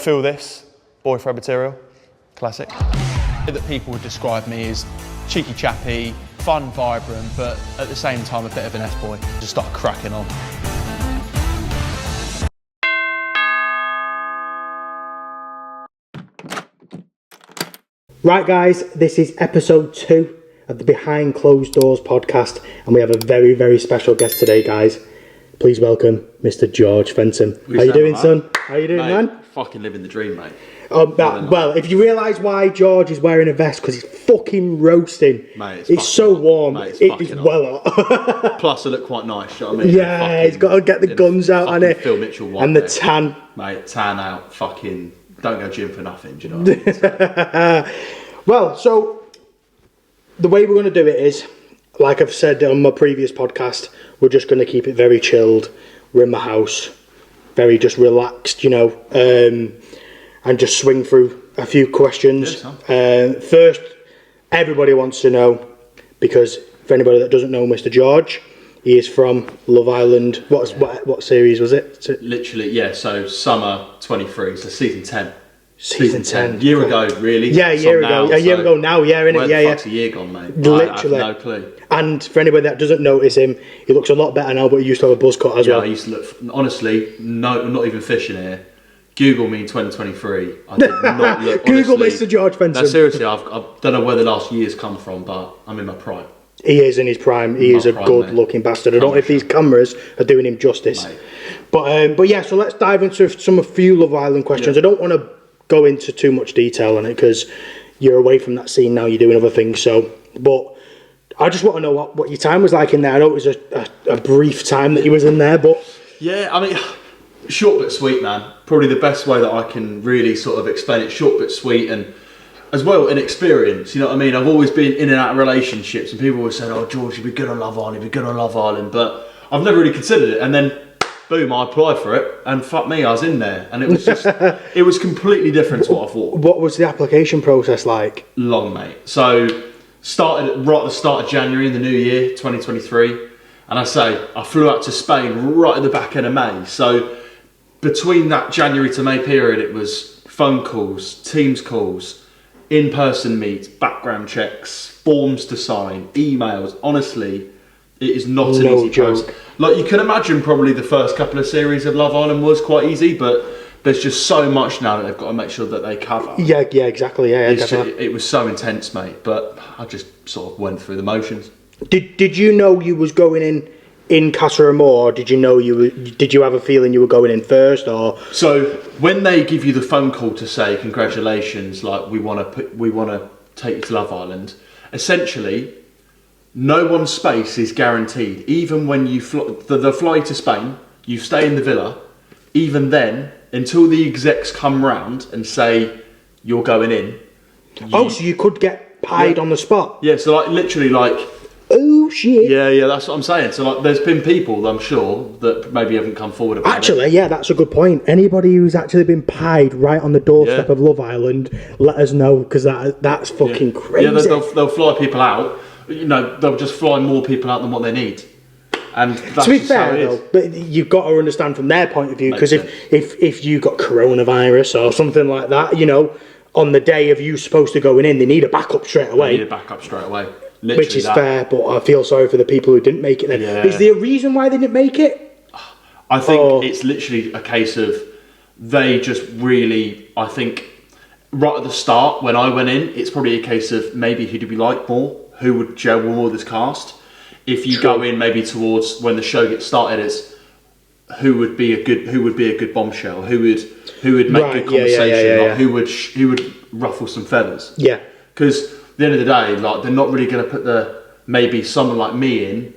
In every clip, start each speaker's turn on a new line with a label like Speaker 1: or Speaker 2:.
Speaker 1: Feel This, boyfriend material, classic. That people would describe me as cheeky chappy, fun, vibrant, but at the same time a bit of an F-boy. Just start cracking on.
Speaker 2: Right guys, this is episode 2 of the Behind Closed Doors podcast, and we have a very, very special guest today, guys. Please welcome Mr. George Fensom. How you doing, son? How you doing,
Speaker 3: mate,
Speaker 2: man?
Speaker 3: Fucking living the dream, mate.
Speaker 2: Well, if you realise why George is wearing a vest, because he's fucking roasting.
Speaker 3: Mate,
Speaker 2: it's so warm.
Speaker 3: Mate,
Speaker 2: it is well hot.
Speaker 3: Plus, I look quite nice, you know what I mean?
Speaker 2: Yeah,
Speaker 3: fucking,
Speaker 2: he's got to get the guns out on it.
Speaker 3: Phil Mitchell
Speaker 2: and the tan.
Speaker 3: Mate, tan out, fucking, don't go gym for nothing, do you know what I mean?
Speaker 2: Well, so the way we're going to do it is, like I've said on my previous podcast, we're just going to keep it very chilled. We're in my house, very just relaxed, you know, and just swing through a few questions. First, everybody wants to know, because for anybody that doesn't know Mr. George, he is from Love Island. What series was it?
Speaker 3: Literally, yeah, so summer 23, so season 10.
Speaker 2: Season 10.
Speaker 3: Year ago, really.
Speaker 2: Yeah, a year ago. A year ago now, yeah, innit?
Speaker 3: Where the fuck's a year gone, mate?
Speaker 2: Literally.
Speaker 3: I have no clue.
Speaker 2: And for anybody that doesn't notice him, he looks a lot better now, but he used to have a buzz cut as well.
Speaker 3: Yeah, I used to look, honestly, no, I'm not even fishing here. Google me in 2023. I did not look,
Speaker 2: Google
Speaker 3: honestly,
Speaker 2: Mr. George Fensom.
Speaker 3: No, seriously, I don't know where the last year's come from, but I'm in my prime.
Speaker 2: He is in his prime. He is a good-looking bastard. I don't know if these cameras are doing him justice.
Speaker 3: Mate.
Speaker 2: But yeah, so let's dive into a few Love Island questions.
Speaker 3: Yeah.
Speaker 2: I don't want to go into too much detail on it because you're away from that scene now. You're doing other things. But I just want to know what your time was like in there. I know it was a brief time that you was in there, but
Speaker 3: yeah, I mean, short but sweet, man. Probably the best way that I can really sort of explain it. Short but sweet, and as well an experience. You know what I mean? I've always been in and out of relationships, and people always said, "Oh, George, you'd be good on Love Island. You'd be good on Love Island," but I've never really considered it. And then, boom, I applied for it, and fuck me, I was in there, and it was just, it was completely different to what I thought.
Speaker 2: What was the application process like?
Speaker 3: Long, mate. So, started right at the start of January in the new year, 2023, and I flew out to Spain right at the back end of May. So, between that January to May period, it was phone calls, Teams calls, in-person meets, background checks, forms to sign, emails. Honestly, it is not an easy process. Like, you can imagine probably the first couple of series of Love Island was quite easy, but there's just so much now that they've got to make sure that they cover.
Speaker 2: Yeah, exactly. Yeah,
Speaker 3: it was so intense, mate, but I just sort of went through the motions.
Speaker 2: Did you know you was going in Casa Amor, or did you know did you have a feeling you were going in first, or?
Speaker 3: So when they give you the phone call to say congratulations, like we want to take you to Love Island, essentially no one's space is guaranteed. Even when you they'll fly you to Spain, you stay in the villa. Even then, until the execs come round and say you're going in.
Speaker 2: So you could get pied on the spot.
Speaker 3: Yeah, so like literally like.
Speaker 2: Oh shit.
Speaker 3: Yeah, that's what I'm saying. So like, there's been people, I'm sure, that maybe haven't come forward about it.
Speaker 2: Actually, yeah, that's a good point. Anybody who's actually been pied right on the doorstep of Love Island, let us know, because that's fucking crazy.
Speaker 3: Yeah, they'll fly people out. You know, they'll just fly more people out than what they need. And that's
Speaker 2: to be fair, though, but you've got to understand from their point of view, because if you got coronavirus or something like that, you know, on the day of you supposed to going in, they need a backup straight away.
Speaker 3: They need a backup straight away. Literally
Speaker 2: which is fair, but I feel sorry for the people who didn't make it then.
Speaker 3: Yeah.
Speaker 2: Is there a reason why they didn't make it?
Speaker 3: I think it's literally a case of they just really, I think, right at the start when I went in, it's probably a case of maybe who do we like more, who would gel more with this cast. If you go in maybe towards when the show gets started, it's who would be a good bombshell, who would make good conversation, like who would ruffle some feathers.
Speaker 2: Yeah,
Speaker 3: because at the end of the day, like they're not really going to put maybe someone like me in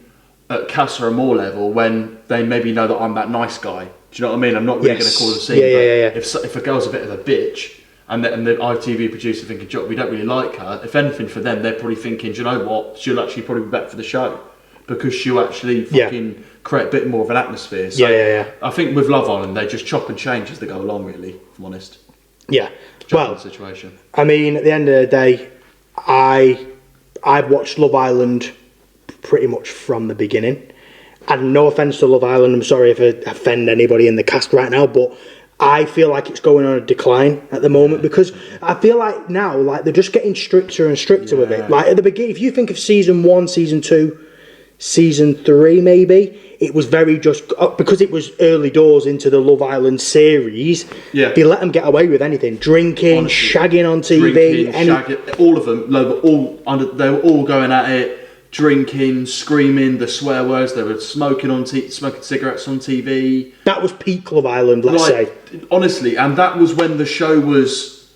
Speaker 3: at Casa Amor level when they maybe know that I'm that nice guy. Do you know what I mean? I'm not really going to cause a scene. If a girl's a bit of a bitch and the ITV producer thinking, we don't really like her, if anything for them, they're probably thinking, do you know what? She'll actually probably be better for the show because she'll actually fucking create a bit more of an atmosphere. So I think with Love Island, they just chop and change as they go along, really, if I'm honest.
Speaker 2: Yeah.
Speaker 3: Well, the situation.
Speaker 2: I mean, at the end of the day, I've watched Love Island pretty much from the beginning. And no offence to Love Island, I'm sorry if I offend anybody in the cast right now, but I feel like it's going on a decline at the moment because I feel like now, like they're just getting stricter and stricter with it. Like at the beginning, if you think of season 1, season 2, season 3, maybe it was very just because it was early doors into the Love Island series.
Speaker 3: Yeah,
Speaker 2: they let them get away with anything, drinking, honestly, shagging on TV,
Speaker 3: shagging, all of them. They were all going at it. Drinking, screaming, the swear words. They were smoking cigarettes on TV.
Speaker 2: That was peak Love Island, let's say.
Speaker 3: Honestly, and that was when the show was.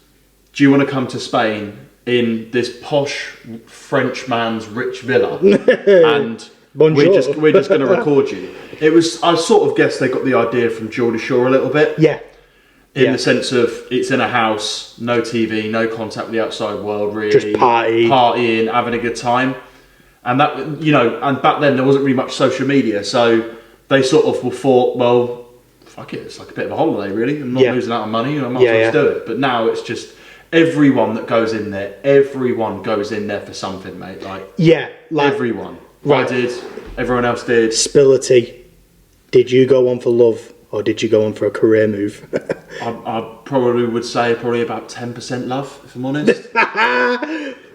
Speaker 3: Do you want to come to Spain in this posh French man's rich villa? And
Speaker 2: Bonjour.
Speaker 3: we're just going to record you. It was. I sort of guess they got the idea from Geordie Shore a little bit.
Speaker 2: Yeah.
Speaker 3: In the sense of it's in a house, no TV, no contact with the outside world, really.
Speaker 2: Just
Speaker 3: partying, having a good time. And that, and back then there wasn't really much social media, so they sort of thought, well, fuck it, it's like a bit of a holiday, really. I'm not losing out on money, I might as well just do it. But now it's just everyone that goes in there, everyone goes in there for something, mate. Like everyone.
Speaker 2: Right.
Speaker 3: I did, everyone else did.
Speaker 2: Spillity, did you go on for love or did you go on for a career move?
Speaker 3: I probably would say about 10% love, if I'm honest.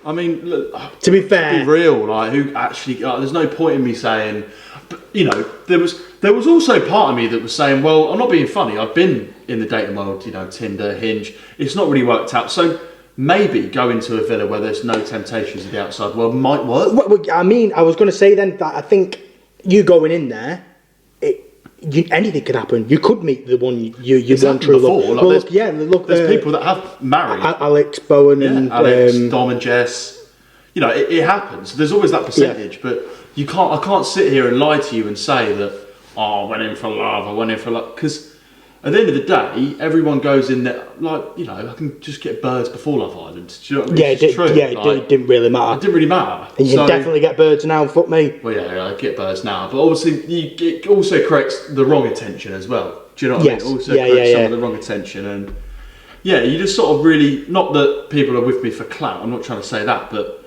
Speaker 3: I mean, look,
Speaker 2: to be fair,
Speaker 3: to be real, like who actually? There's no point in me saying, but there was also part of me that was saying, well, I'm not being funny. I've been in the dating world, Tinder, Hinge. It's not really worked out. So maybe go into a villa where there's no temptations of the outside world might work.
Speaker 2: Well, I mean, I was going to say then that I think you going in there, anything could happen. You could meet the one you want true love.
Speaker 3: Like there's people that have married.
Speaker 2: Alex Bowen and
Speaker 3: Alex, Dom and Jess. It happens. There's always that percentage, but I can't sit here and lie to you and say that I went in for love, because at the end of the day, everyone goes in there I can just get birds before Love Island. Do you know what I mean?
Speaker 2: It didn't really matter.
Speaker 3: It didn't really matter.
Speaker 2: And you can definitely get birds now, fuck me.
Speaker 3: Well, I get birds now, but obviously it also creates the wrong attention as well. Do you know what I mean? It also creates some of the wrong attention, and you just sort of really, not that people are with me for clout, I'm not trying to say that, but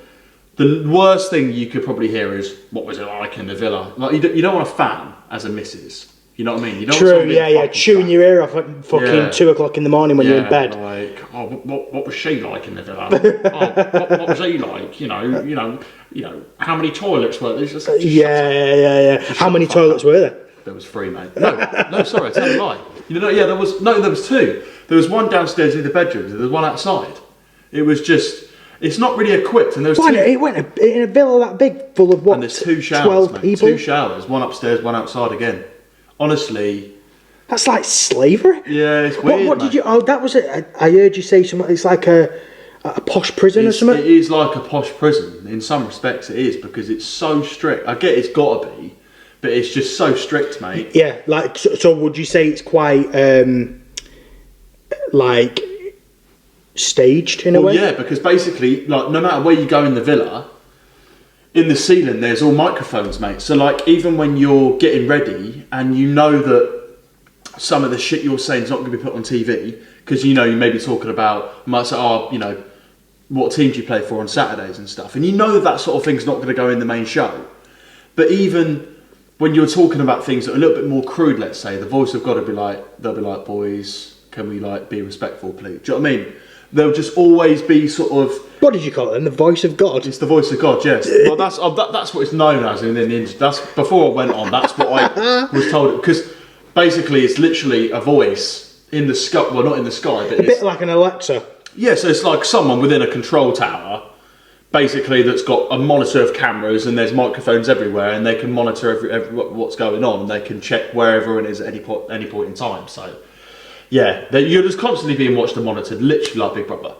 Speaker 3: the worst thing you could probably hear is, what was it like in the villa? Like you don't want a fan as a missus. You know what I mean? You don't
Speaker 2: True, chewing your ear off at fucking 2 o'clock in the morning when you're in bed.
Speaker 3: Like, what was she like in the villa? What was he like? How many toilets were there? Just
Speaker 2: How many toilets were there?
Speaker 3: There was 3, mate. No, sorry, I tell you a lie. There was 2. There was one downstairs in the bedrooms. There was one outside. It was just. It's not really equipped, and there was
Speaker 2: It went in a villa that big, full of what?
Speaker 3: And there's 2 showers,
Speaker 2: 12
Speaker 3: mate.
Speaker 2: people.
Speaker 3: 2 showers, one upstairs, one outside again. Honestly,
Speaker 2: that's like slavery.
Speaker 3: Yeah, it's weird.
Speaker 2: What did you? Oh, that was it. I heard you say something. It's like a posh prison or something.
Speaker 3: It is like a posh prison in some respects. It is, because it's so strict. I get it's got to be, but it's just so strict, mate.
Speaker 2: Yeah, like so. Would you say it's quite like staged in a way?
Speaker 3: Yeah, because basically, like, no matter where you go in the villa, in the ceiling there's all microphones, mate. So like, even when you're getting ready and you know that some of the shit you're saying is not going to be put on TV, because you may be talking about, you might say, what team do you play for on Saturdays and stuff, and that sort of thing's not going to go in the main show. But even when you're talking about things that are a little bit more crude, let's say, the voice have got to be like, they'll be like, boys, can we be respectful, please? Do you know what I mean? They'll just always be sort of...
Speaker 2: What did you call it then? The voice of God?
Speaker 3: It's the voice of God, yes. Well, that's what it's known as in the industry. That's, before I went on, that's what I was told. Because basically it's literally a voice in the sky, well, not in the sky, but
Speaker 2: a bit like an Alexa.
Speaker 3: Yeah, so it's like someone within a control tower, basically, that's got a monitor of cameras and there's microphones everywhere, and they can monitor what's going on, and they can check where everyone is at any point in time. So... yeah, you're just constantly being watched and monitored, literally like Big Brother.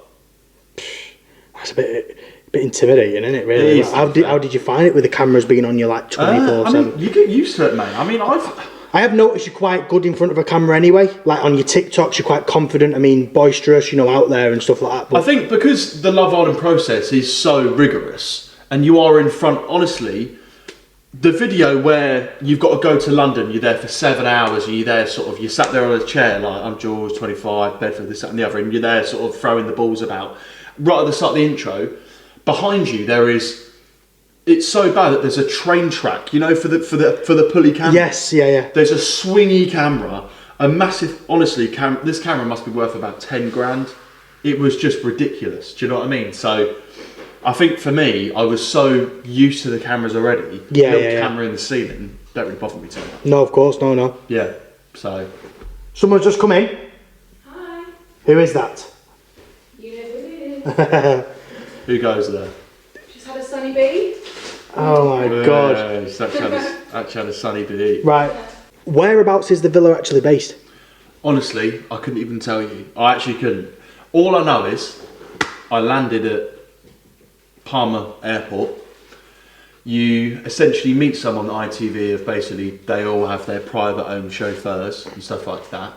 Speaker 2: That's a bit intimidating, isn't it, really?
Speaker 3: It is,
Speaker 2: how did you find it with the cameras being on you like 24/7?
Speaker 3: I mean, you get used to it, mate. I mean,
Speaker 2: I have noticed you're quite good in front of a camera anyway. Like on your TikToks, you're quite confident. I mean, boisterous, out there and stuff like that. But...
Speaker 3: I think because the Love Island process is so rigorous, and you are in front, honestly... the video where you've got to go to London, you're there for 7 hours, and you're there you sat there on a chair like, I'm George, 25, Bedford, this, that and the other, and you're there sort of throwing the balls about. Right at the start of the intro, behind you it's so bad that there's a train track, for the pulley camera.
Speaker 2: Yes, yeah.
Speaker 3: There's a swingy camera a massive, honestly, this camera must be worth about 10 grand. It was just ridiculous. Do you know what I mean? So I think for me, I was so used to the cameras already. Camera in the ceiling don't really bother me too much.
Speaker 2: No, of course, no.
Speaker 3: Yeah, so.
Speaker 2: Someone's just come in.
Speaker 4: Hi.
Speaker 2: Who is that?
Speaker 4: You know who it is.
Speaker 3: Who goes there?
Speaker 4: She's had a sunny bee.
Speaker 2: Oh my god.
Speaker 3: She's actually had a sunny bee.
Speaker 2: Right. Whereabouts is the villa actually based?
Speaker 3: Honestly, I couldn't even tell you. I actually couldn't. All I know is I landed at Palma Airport. You essentially meet someone on ITV of basically they all have their private owned chauffeurs and stuff like that.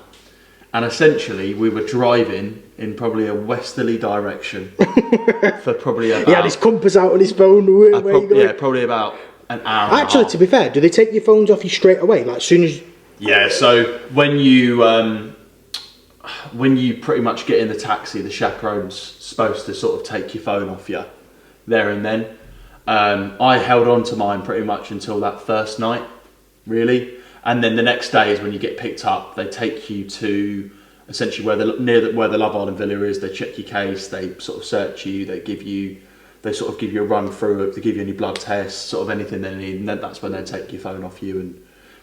Speaker 3: And essentially we were driving in probably a westerly direction for probably about...
Speaker 2: He had his compass out on his phone. Where you going?
Speaker 3: Yeah, probably about an hour and a
Speaker 2: Actually,
Speaker 3: half.
Speaker 2: to be fair, do they take your phones off you straight away? Like, as soon as...
Speaker 3: Yeah, so when you pretty much get in the taxi, the chaperone's supposed to sort of take your phone off you there and then. I held on to mine pretty much until that first night, really. And then the next day is when you get picked up. They take you to essentially where the Love Island Villa is. They check your case. They sort of search you. They sort of give you a run through. They give you any blood tests, sort of anything they need. And then that's when they take your phone off you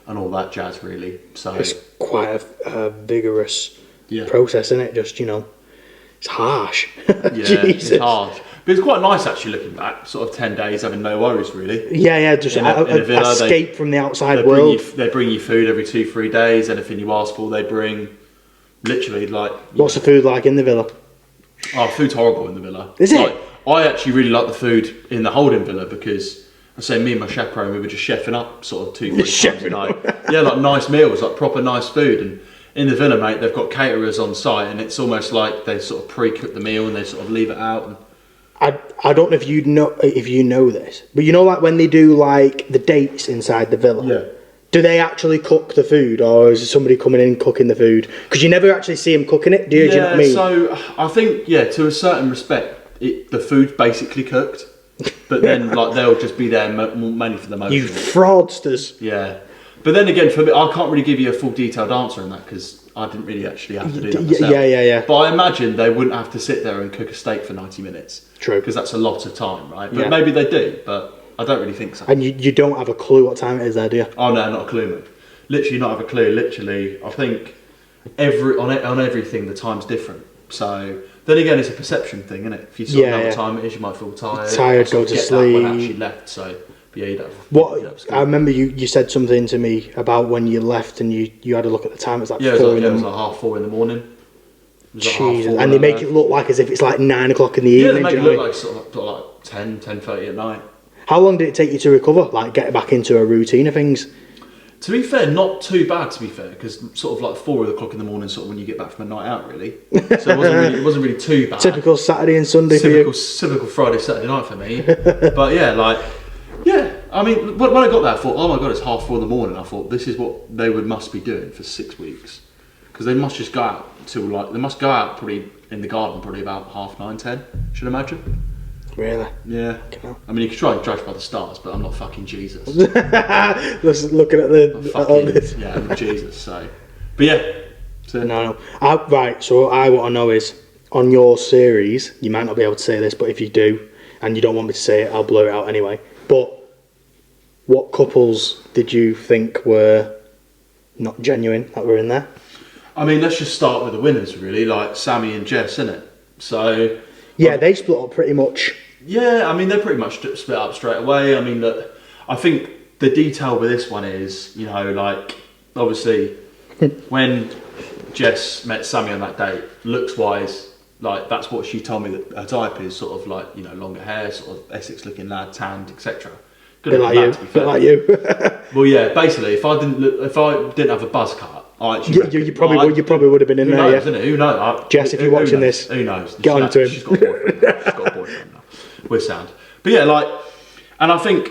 Speaker 3: and all that jazz, really. So
Speaker 2: It's quite a vigorous process, isn't it? Just, it's harsh.
Speaker 3: yeah,
Speaker 2: Jesus.
Speaker 3: it's harsh. But it's quite nice actually looking back, sort of 10 days having no worries really.
Speaker 2: Yeah, just
Speaker 3: in a villa,
Speaker 2: escape from the outside world.
Speaker 3: They bring you food every 2-3 days, anything you ask for they bring. Literally like...
Speaker 2: What's the food like in the villa?
Speaker 3: Oh, food's horrible in the villa.
Speaker 2: Is it?
Speaker 3: I actually really like the food in the holding villa because I say me and my chaperone, we were just chefing up sort of 2-3 times a night. Yeah, like nice meals, like proper nice food. And in the villa, mate, they've got caterers on site and it's almost like they sort of pre-cook the meal and they sort of leave it out. And
Speaker 2: I don't know if you know this, but like when they do like the dates inside the villa.
Speaker 3: Yeah.
Speaker 2: Do they actually cook the food, or is somebody coming in cooking the food? Because you never actually see them cooking it, do you? Do you know what I mean?
Speaker 3: So I think to a certain respect, the food's basically cooked, but then like they'll just be there mainly for the motion.
Speaker 2: You fraudsters.
Speaker 3: Yeah, but then again, for me, I can't really give you a full detailed answer on that because I didn't really actually have to do that myself.
Speaker 2: Yeah.
Speaker 3: But I imagine they wouldn't have to sit there and cook a steak for 90 minutes.
Speaker 2: True.
Speaker 3: Because that's a lot of time, right? But maybe they do, but I don't really think so.
Speaker 2: And you don't have a clue what time it is there, do you?
Speaker 3: Oh no, not a clue, mate. Literally not have a clue. Literally, I think on everything the time's different. So then again, it's a perception thing, isn't it? If you sort of know what time it is, you might feel tired.
Speaker 2: Go to sleep.
Speaker 3: When I actually left, so but yeah, you don't.
Speaker 2: What I remember, you said something to me about when you left and you had a look at the time. It was like
Speaker 3: it was like 3:30 in the morning.
Speaker 2: Jesus, and they make it look like as if it's like 9 o'clock in the evening.
Speaker 3: Yeah, they make it look like sort of like 10:30 at night.
Speaker 2: How long did it take you to recover? Like get back into a routine of things?
Speaker 3: To be fair, not too bad. To be fair, because sort of like 4 o'clock in the morning, sort of when you get back from a night out, really. So it wasn't really too bad.
Speaker 2: Typical Saturday and Sunday for you.
Speaker 3: Typical Friday, Saturday night for me. But yeah, I mean, when I got there, I thought, oh my god, it's 4:30 in the morning. I thought this is what they must be doing for 6 weeks, because they must just go out till they must go out probably in the garden probably about 9:30, 10. Should I imagine?
Speaker 2: Really?
Speaker 3: Yeah. I mean, you could try and judge by the stars, but I'm not fucking Jesus.
Speaker 2: Listen, looking at this.
Speaker 3: Yeah, I'm Jesus. So, but yeah. So
Speaker 2: No. Right. So what I want to know is on your series. You might not be able to say this, but if you do, and you don't want me to say it, I'll blur it out anyway. But what couples did you think were not genuine that were in there?
Speaker 3: I mean, let's just start with the winners, really, like Sammy and Jess, innit? So
Speaker 2: yeah, they split up pretty much.
Speaker 3: Yeah, I mean, they're pretty much split up straight away. I mean, I think the detail with this one is, like, obviously, when Jess met Sammy on that date, looks-wise, like, that's what she told me that her type is, sort of like, longer hair, sort of Essex-looking lad, tanned, etc.
Speaker 2: Bit like you.
Speaker 3: Well, yeah, basically, if I didn't have a buzz cut,
Speaker 2: you probably would have been in there.
Speaker 3: Knows, yeah. Who knows?
Speaker 2: Jess, if you're watching this,
Speaker 3: who knows?
Speaker 2: Get on to him.
Speaker 3: She's got a boyfriend now. We're sound. But yeah, and I think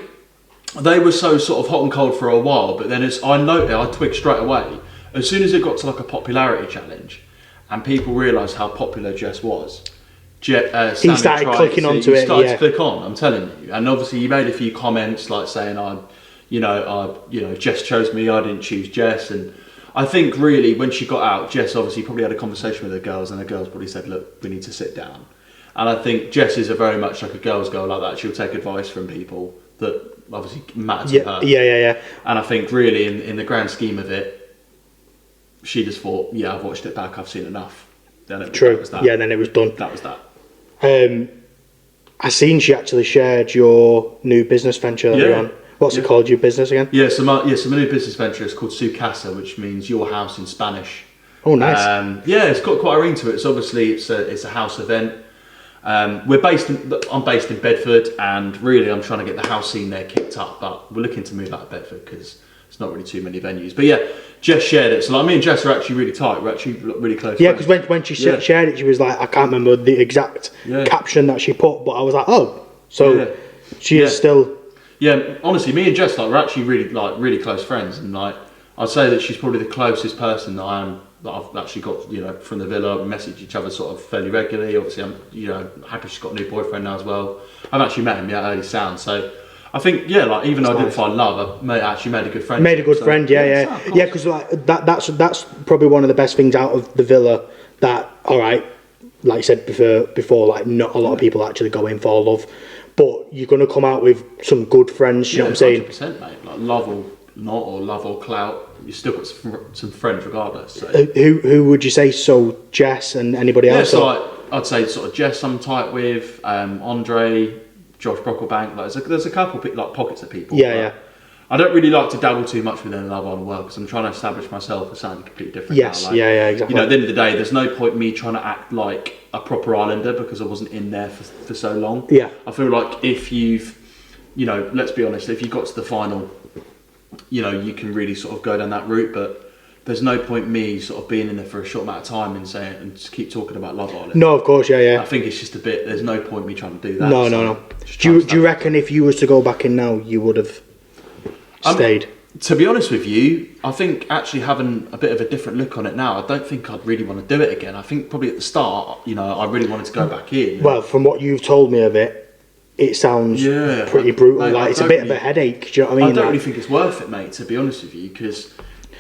Speaker 3: they were so sort of hot and cold for a while. But then I twigged straight away as soon as it got to like a popularity challenge, and people realised how popular Jess was. He
Speaker 2: started clicking onto it.
Speaker 3: He started to click on. I'm telling you. And obviously, he made a few comments like saying, Jess chose me. I didn't choose Jess, and I think really when she got out, Jess obviously probably had a conversation with her girls, and her girls probably said, look, we need to sit down. And I think Jess is a very much like a girl's girl like that. She'll take advice from people that obviously matter to her.
Speaker 2: Yeah.
Speaker 3: And I think really in the grand scheme of it, she just thought, yeah, I've watched it back, I've seen enough. Then
Speaker 2: True.
Speaker 3: That was that.
Speaker 2: Yeah, then it was done.
Speaker 3: That was that.
Speaker 2: I seen she actually shared your new business venture that you're on. What's it called, your business again?
Speaker 3: So my new business venture is called Su Casa, which means your house in Spanish.
Speaker 2: Oh, nice.
Speaker 3: It's got quite a ring to it. So obviously it's a house event. I'm based in Bedford, and really I'm trying to get the house scene there kicked up, but we're looking to move out of Bedford because there's not really too many venues. But yeah, Jess shared it. So like me and Jess are actually really tight. We're actually really close.
Speaker 2: Yeah, because when she shared it, she was like, I can't remember the exact caption that she put, but I was like, oh, so she is still.
Speaker 3: Yeah, honestly, me and Jess we're actually really close friends, and like I'd say that she's probably the closest person that I am that I've actually got, from the villa. We message each other sort of fairly regularly. Obviously, I'm, happy she's got a new boyfriend now as well. I've actually met him, early sound. So I think, even though I didn't find love, I actually made a good friend.
Speaker 2: Made a good friend, yeah, because that's probably one of the best things out of the villa. That, all right, like you said before, like not a lot of people actually go in for love, but you're going to come out with some good friends. You know what I'm saying?
Speaker 3: 100%, mate. Like love or not, or love or clout, you still got some friends regardless. So.
Speaker 2: Who would you say? So Jess and anybody else?
Speaker 3: So I'd say sort of Jess I'm tight with, Andre, Josh Brocklebank. There's a couple pockets of people.
Speaker 2: Yeah.
Speaker 3: I don't really like to dabble too much within the Love Island world because I'm trying to establish myself as something completely different.
Speaker 2: Yes,
Speaker 3: now.
Speaker 2: exactly.
Speaker 3: At the end of the day, there's no point me trying to act like a proper Islander because I wasn't in there for so long.
Speaker 2: Yeah.
Speaker 3: I feel like if you've, let's be honest, if you got to the final, you can really sort of go down that route, but there's no point me sort of being in there for a short amount of time and just keep talking about Love Island.
Speaker 2: No, of course, yeah.
Speaker 3: I think it's just a bit, there's no point me trying to do that.
Speaker 2: No. Do you reckon if you was to go back in now, you would have stayed?
Speaker 3: To be honest with you, I think actually having a bit of a different look on it now, I don't think I'd really want to do it again. I think probably at the start, I really wanted to go back in.
Speaker 2: Well, from what you've told me of it, it sounds pretty brutal.
Speaker 3: Mate,
Speaker 2: like it's a bit of a headache. Do you know what I mean?
Speaker 3: I don't really think it's worth it, mate, to be honest with you, because,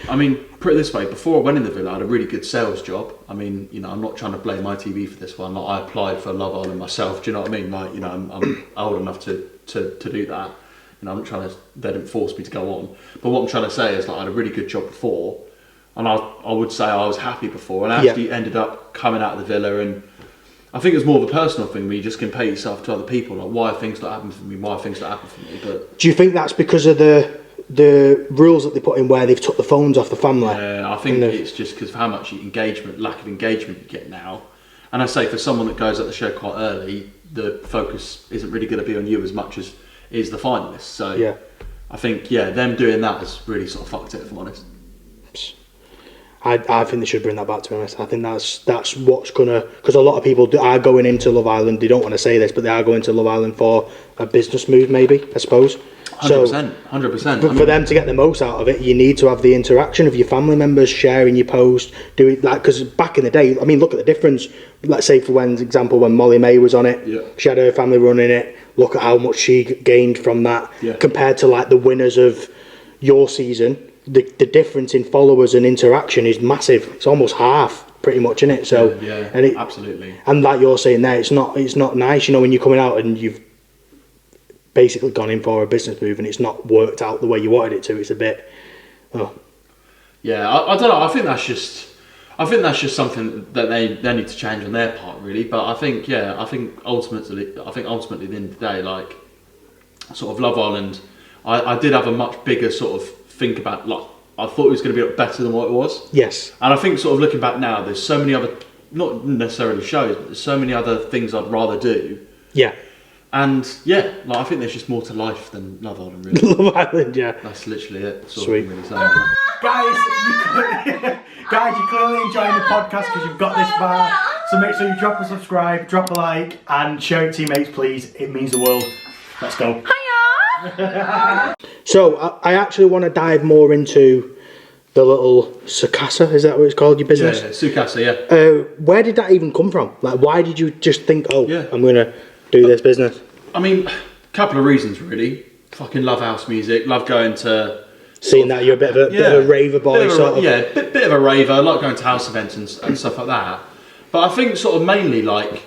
Speaker 3: put it this way, before I went in the villa, I had a really good sales job. I'm not trying to blame ITV for this one. Like, I applied for Love Island myself, do you know what I mean? Like, I'm old enough to do that. I'm not trying to, they didn't force me to go on. But what I'm trying to say is, like, I had a really good job before, and I would say I was happy before, and I actually ended up coming out of the villa, and I think it's more of a personal thing where you just compare yourself to other people, like why things don't happen for me, But
Speaker 2: do you think that's because of the rules that they put in where they've took the phones off the family?
Speaker 3: I think it's just because of how much lack of engagement you get now. And I say for someone that goes at the show quite early, the focus isn't really going to be on you as much as is the finalists. So I think them doing that has really sort of fucked it, if I'm honest.
Speaker 2: I think they should bring that back, to be honest. I think that's what's gonna, because a lot of people are going into Love Island. They don't want to say this, but they are going to Love Island for a business move, maybe, I suppose.
Speaker 3: 100%.
Speaker 2: But for them to get the most out of it, you need to have the interaction of your family members sharing your post, doing that. Because back in the day, look at the difference. Let's say, for example, when Molly May was on it, she had her family running it. Look at how much she gained from that compared to like the winners of your season. The difference in followers and interaction is massive. It's almost half, pretty much, isn't it? So
Speaker 3: absolutely.
Speaker 2: And like you're saying there, it's not nice, when you're coming out and you've basically gone in for a business move and it's not worked out the way you wanted it to. It's a bit.
Speaker 3: I don't know. I think that's just something that they need to change on their part, really. But I think ultimately, at the end of the day, like sort of Love Island, I did have a much bigger sort of think about, like, I thought it was going to be better than what it was.
Speaker 2: Yes.
Speaker 3: And I think sort of looking back now, there's so many other, not necessarily shows, but there's so many other things I'd rather do.
Speaker 2: Yeah.
Speaker 3: And I think there's just more to life than Love Island, really.
Speaker 2: Love Island, yeah.
Speaker 3: That's literally it.
Speaker 2: Sweet.
Speaker 3: Really saying.
Speaker 2: Guys, you're clearly enjoying the podcast because you've got this far. So make sure you drop a subscribe, drop a like, and share it to your mates, please. It means the world. Let's go. Hiya! So I actually want to dive more into the little Su Casa. Is that what it's called? Your business?
Speaker 3: Yeah, Su Casa, yeah.
Speaker 2: Where did that even come from? Like, why did you just think, I'm going to do this business?
Speaker 3: A couple of reasons, really. Fucking love house music. Love going to
Speaker 2: Seeing that you're a bit of a raver boy, sort of.
Speaker 3: Yeah, bit of a raver. I like going to house events and stuff like that. But I think sort of mainly like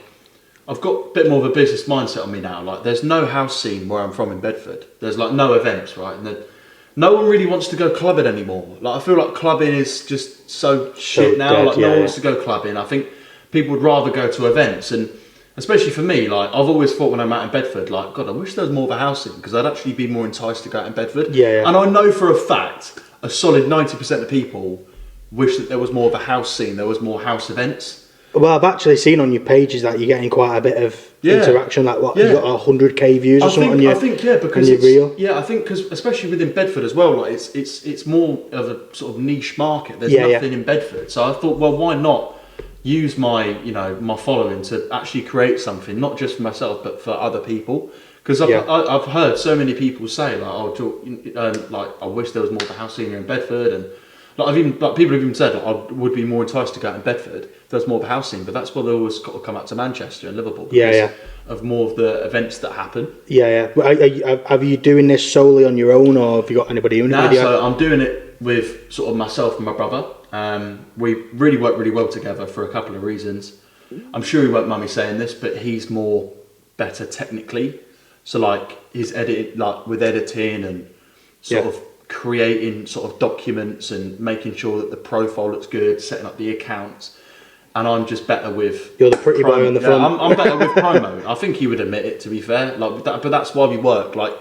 Speaker 3: I've got a bit more of a business mindset on me now. Like there's no house scene where I'm from in Bedford. There's like no events, right? And no one really wants to go clubbing anymore. Like I feel like clubbing is just so shit now.
Speaker 2: Dead,
Speaker 3: like no one wants to go clubbing. I think people would rather go to events, and especially for me, like I've always thought when I'm out in Bedford, like God, I wish there was more of a house scene because I'd actually be more enticed to go out in Bedford.
Speaker 2: Yeah.
Speaker 3: And I know for a fact, a solid 90% of people wish that there was more of a house scene. There was more house events.
Speaker 2: Well, I've actually seen on your pages that you're getting quite a bit of interaction. Like what, you got 100k views or something on your,
Speaker 3: I think because
Speaker 2: on your reel.
Speaker 3: Yeah, I think because especially within Bedford as well, like it's more of a sort of niche market. There's nothing in Bedford, so I thought, well, why not use my my following to actually create something, not just for myself but for other people. Because I've heard so many people say like, like I wish there was more of a house scene here in Bedford, and people have even said I would be more enticed to go out in Bedford if there's more of a house scene, but that's why they always got to come out to Manchester and Liverpool. Of more of the events that happen.
Speaker 2: Are you doing this solely on your own, or have you got anybody in the video?
Speaker 3: So I'm doing it with sort of myself and my brother. We really work really well together for a couple of reasons. I'm sure he won't mind me saying this, but he's better technically. So like his edit, like with editing and sort of creating sort of documents and making sure that the profile looks good, setting up the accounts. And I'm just better with.
Speaker 2: You're the pretty boy on the front.
Speaker 3: I'm better with promo. I think he would admit it, to be fair. But that's why we work. Like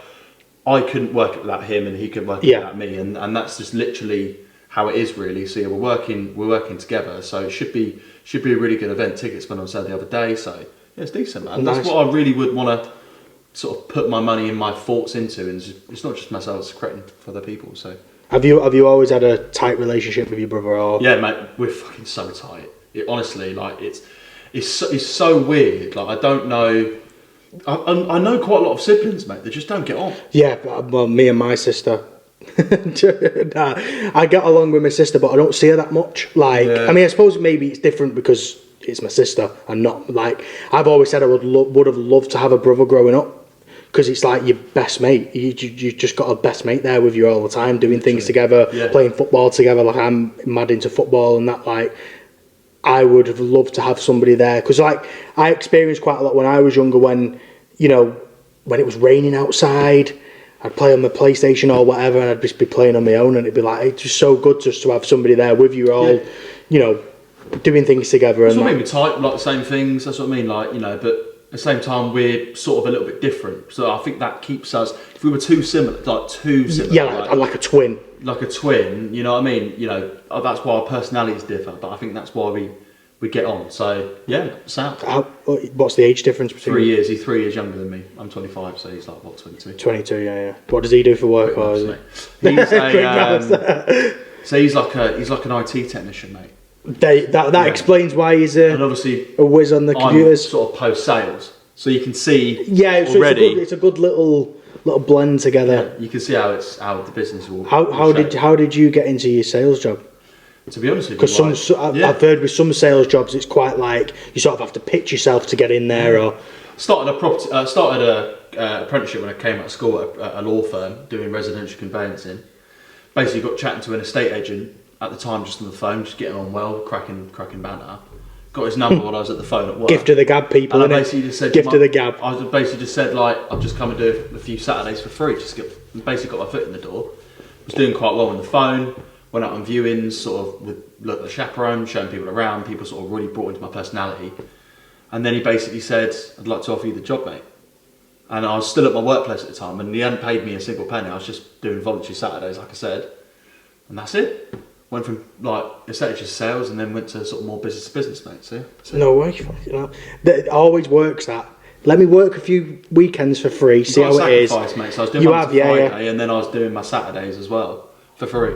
Speaker 3: I couldn't work it without him, and he couldn't work it without me, and that's just literally how it is, really. So we're working together. So it should be a really good event. Tickets went on sale the other day, so it's decent, man.
Speaker 2: Nice.
Speaker 3: That's what I really would want to sort of put my money and my thoughts into, and it's not just myself; it's creating for other people. So
Speaker 2: have you always had a tight relationship with your brother? Or
Speaker 3: yeah, mate, we're fucking so tight. Honestly, like it's so weird. Like I don't know. I know quite a lot of siblings, mate. They just don't get on.
Speaker 2: Yeah, well, me and my sister. I get along with my sister, but I don't see her that much. Like, I mean, I suppose maybe it's different because it's my sister and not like I've always said I would have loved to have a brother growing up. Because it's like your best mate. You just got a best mate there with you all the time, doing things together, playing football together. Like I'm mad into football and that. Like I would have loved to have somebody there. Because like I experienced quite a lot when I was younger. When when it was raining outside, I'd play on my PlayStation or whatever, and I'd just be playing on my own, and it'd be like it's just so good just to have somebody there with you all, doing things together.
Speaker 3: That's
Speaker 2: and
Speaker 3: what I mean. We type like the same things. That's what I mean. Like but. At the same time, we're sort of a little bit different, so I think that keeps us. If we were too similar,
Speaker 2: like a twin,
Speaker 3: you know what I mean? That's why our personalities differ, but I think that's why we get on. So yeah, sound.
Speaker 2: What's the age difference between
Speaker 3: 3 years? He's 3 years younger than me. I'm 25, so he's like what, 22?
Speaker 2: 22, yeah. What does he do for work? Or is
Speaker 3: so he's like an IT technician, mate.
Speaker 2: That explains why he's
Speaker 3: and obviously
Speaker 2: a whiz on the computers.
Speaker 3: I'm sort of post sales, so you can see.
Speaker 2: Yeah, so it's a good little blend together.
Speaker 3: Yeah, you can see how the business will.
Speaker 2: How did you get into your sales job?
Speaker 3: To be honest with you,
Speaker 2: because I've heard with some sales jobs, it's quite like you sort of have to pitch yourself to get in there. Or
Speaker 3: started a apprenticeship when I came out of school at a law firm doing residential conveyancing. Basically, got chatting to an estate agent. At the time, just on the phone, just getting on well, cracking banter. Got his number while I was at the phone at work.
Speaker 2: Gift of the gab, people.
Speaker 3: And I basically just said,
Speaker 2: gift of the gab.
Speaker 3: I basically just said like, I'll just come and do a few Saturdays for free. Basically got my foot in the door. Was doing quite well on the phone. Went out on viewings, sort of with the chaperone, showing people around. People sort of really brought into my personality. And then he basically said, I'd like to offer you the job, mate. And I was still at my workplace at the time, and he hadn't paid me a single penny. I was just doing voluntary Saturdays, like I said, and that's it. Went from like estate agent sales and then went to sort of more business to business, mate. So
Speaker 2: no way, it always works. That let me work a few weekends for free, see how it is.
Speaker 3: Mate. So I was doing Friday, and then I was doing my Saturdays as well for free.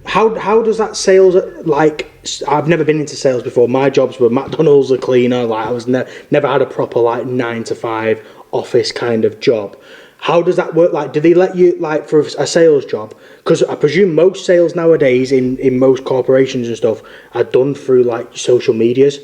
Speaker 2: How does that sales like? I've never been into sales before. My jobs were McDonald's, a cleaner. Like I was never had a proper like 9 to 5 office kind of job. How does that work? Like, do they let you, like, for a sales job? Because I presume most sales nowadays in most corporations and stuff are done through, like, social medias,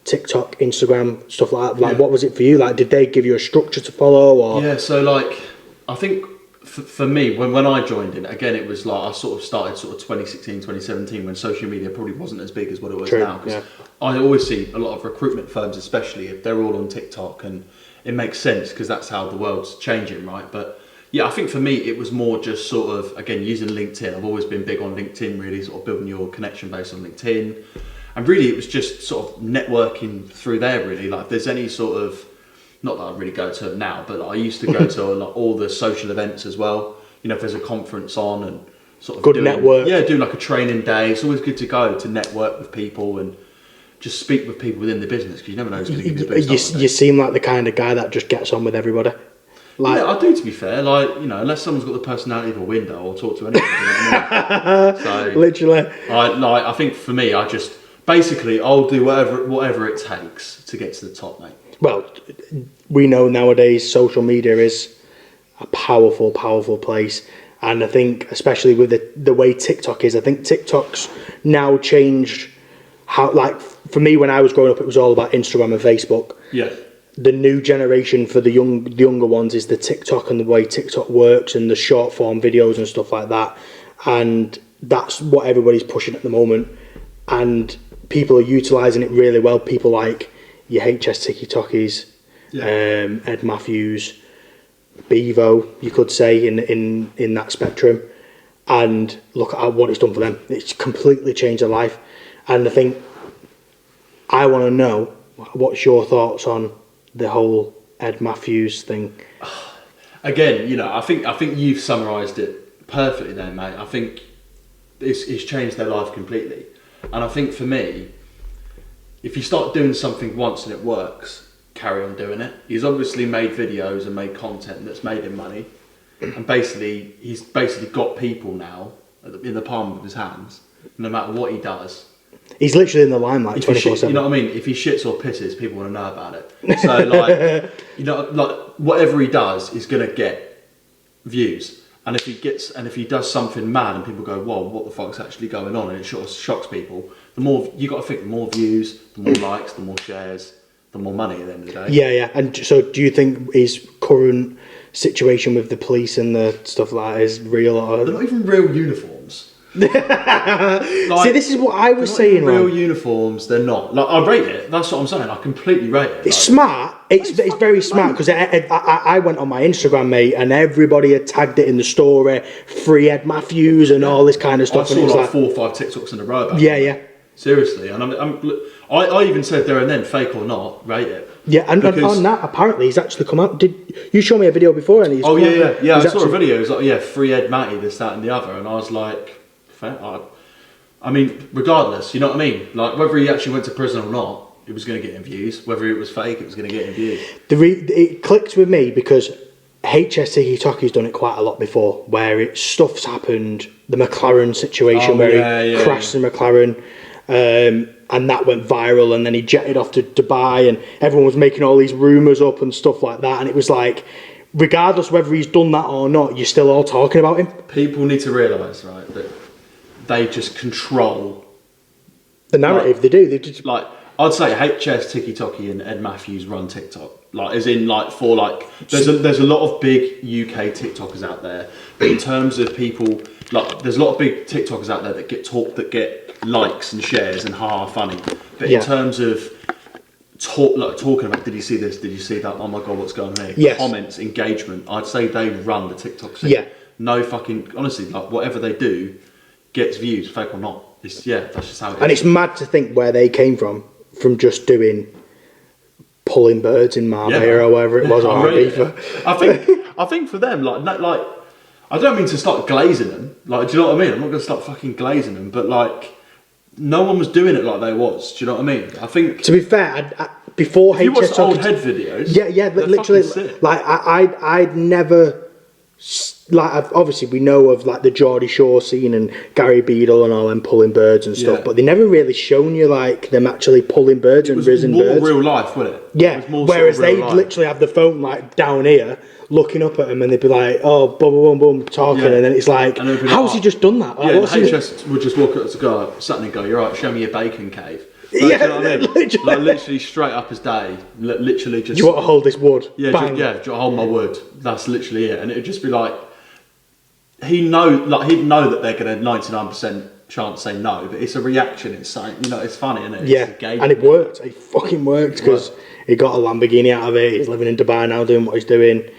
Speaker 2: TikTok, Instagram, stuff like that. Like, what was it for you? Like, did they give you a structure to follow? Or
Speaker 3: yeah, so, like, I think for me, when I joined in, again, it was like I sort of started sort of 2016, 2017 when social media probably wasn't as big as what it was now.
Speaker 2: Yeah.
Speaker 3: I always see a lot of recruitment firms, especially if they're all on TikTok, and it makes sense because that's how the world's changing, right? But yeah, I think for me, it was more just sort of, again, using LinkedIn. I've always been big on LinkedIn, really, sort of building your connection base on LinkedIn. And really, it was just sort of networking through there, really. Like, if there's any sort of, not that I really go to them now, but I used to go to like, all the social events as well. You know, if there's a conference on and sort of
Speaker 2: Good network.
Speaker 3: Yeah, do like a training day. It's always good to go to network with people and just speak with people within the business, because you never know who's going to give you a boost.
Speaker 2: You seem like the kind of guy that just gets on with everybody. Like,
Speaker 3: yeah, I do, to be fair. Like, you know, unless someone's got the personality of a window, I'll talk to anyone. You know what I mean? So,
Speaker 2: literally.
Speaker 3: I think for me, I just basically I'll do whatever it takes to get to the top, mate.
Speaker 2: Well, we know nowadays social media is a powerful, powerful place. And I think, especially with the way TikTok is, I think TikTok's now changed how, like, for me, when I was growing up, it was all about Instagram and Facebook.
Speaker 3: Yeah.
Speaker 2: The new generation for the younger ones is the TikTok and the way TikTok works and the short form videos and stuff like that. And that's what everybody's pushing at the moment. And people are utilising it really well. People like your HS TikTokies, Ed Matthews, Bevo, you could say, in that spectrum. And look at what it's done for them. It's completely changed their life. And I think I want to know, what's your thoughts on the whole Ed Matthews thing?
Speaker 3: Again, you know, I think you've summarised it perfectly there, mate. I think it's changed their life completely. And I think for me, if you start doing something once and it works, carry on doing it. He's obviously made videos and made content that's made him money. And basically, he's got people now in the palm of his hands, no matter what he does.
Speaker 2: He's literally in the limelight 24/7.
Speaker 3: You know what I mean? If he shits or pisses, people want to know about it. So, like, you know, like, whatever he does is going to get views. And if he does something mad and people go, whoa, what the fuck's actually going on? And it sort of shocks people. The more, you got to think, the more views, the more likes, the more shares, the more money at the end of the day.
Speaker 2: Yeah. And so do you think his current situation with the police and the stuff like that is real? Or...
Speaker 3: They're not even real uniforms.
Speaker 2: See, this is what I was saying.
Speaker 3: Real uniforms, they're not. Like, I rate it. That's what I'm saying. I completely rate it.
Speaker 2: It's smart. It's very smart, because I went on my Instagram, mate, and everybody had tagged it in the story. Free Ed Matthews and all this kind of stuff.
Speaker 3: I saw
Speaker 2: and
Speaker 3: like 4 or 5 TikToks in a row about it.
Speaker 2: Yeah.
Speaker 3: Seriously, and I even said there and then, fake or not, rate it.
Speaker 2: Yeah, and on that, apparently he's actually come out. Did you show me a video before? And he's
Speaker 3: yeah. I saw a video. It was like, free Ed Matty, this, that, and the other, and I was like, I mean, regardless, you know what I mean? Like, whether he actually went to prison or not, it was going to get him views. Whether it was fake, it was going to get him views.
Speaker 2: It clicked with me because HS TikTok's done it quite a lot before, where stuff's happened. The McLaren situation where he crashed the McLaren. And that went viral, and then he jetted off to Dubai, and everyone was making all these rumours up and stuff like that. And it was like, regardless whether he's done that or not, you're still all talking about him. People
Speaker 3: need to realise, right, that they just control
Speaker 2: the narrative. Like, they do. They just,
Speaker 3: like, I'd say HS TikToki and Ed Matthews run TikTok. Like, as in, like, for like, there's a lot of big UK TikTokers out there, but in terms of people, like, there's a lot of big TikTokers out there that get likes and shares and funny. But in terms of talking about, did you see this? Did you see that? Oh my god, what's going on here?
Speaker 2: Yes.
Speaker 3: Comments, engagement. I'd say they run the TikTok scene.
Speaker 2: Yeah.
Speaker 3: No fucking, honestly, like, whatever they do gets views, fake or not. That's just how it is.
Speaker 2: And it's mad to think where they came from just doing pulling birds in Marbella or whatever it was.
Speaker 3: I think for them, like, I don't mean to start glazing them. Like, do you know what I mean? I'm not going to start fucking glazing them, but like, no one was doing it like they was. Do you know what I mean? I think,
Speaker 2: to be fair, before
Speaker 3: if you watch the old head videos,
Speaker 2: literally, like I'd never, like, obviously we know of like the Geordie Shore scene and Gary Beadle and all them pulling birds and stuff, but they never really shown you like them actually pulling birds and risen birds.
Speaker 3: It was more real life, wasn't it?
Speaker 2: Yeah. Whereas they literally have the phone like down here, looking up at them, and they'd be like, "Oh, boom, boom, boom," talking, and then it's like, "How's he just done that?" Like,
Speaker 3: HS would just walk up to go, sat and go, "You're right, show me your bacon cave." Like, you know what I mean? Literally straight up as day. Literally just.
Speaker 2: Do you want to hold this wood?
Speaker 3: Yeah, do you want to hold my wood? That's literally it. And it would just be like, he'd know that they're going to 99% chance say no, but it's a reaction. It's like, it's funny, isn't it? It's a game.
Speaker 2: And it worked. It fucking worked because he got a Lamborghini out of it. He's living in Dubai now, doing what he's doing.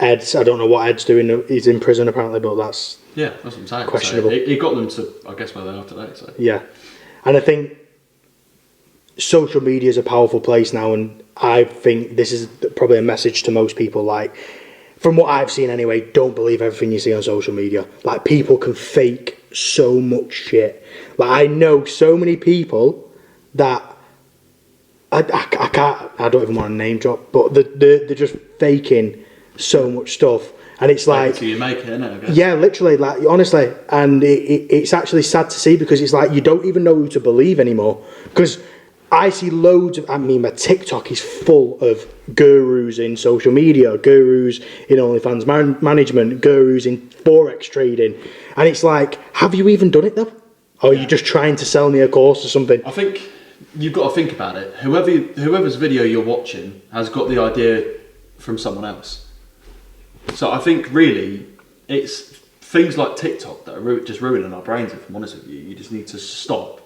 Speaker 2: Ed's, I don't know what Ed's doing. He's in prison apparently, but that's
Speaker 3: that's what I'm saying.
Speaker 2: Questionable.
Speaker 3: So he got them to, I guess, where they are today. So
Speaker 2: yeah, and I think social media is a powerful place now, and I think this is probably a message to most people. Like, from what I've seen anyway, don't believe everything you see on social media. Like, people can fake so much shit. Like, I know so many people that I don't even want to name drop, but they're just faking so much stuff, and it's like,
Speaker 3: so you make it, innit, I guess?
Speaker 2: yeah, literally, like, honestly, and it's actually sad to see, because it's like you don't even know who to believe anymore. Because I see loads of, my TikTok is full of gurus in social media, gurus in OnlyFans management, gurus in Forex trading, and it's like, have you even done it though? Or are you just trying to sell me a course or something?
Speaker 3: I think you've got to think about it. Whoever's video you're watching has got the idea from someone else. So I think really it's things like TikTok that are just ruining our brains, if I'm honest with you. You just need to stop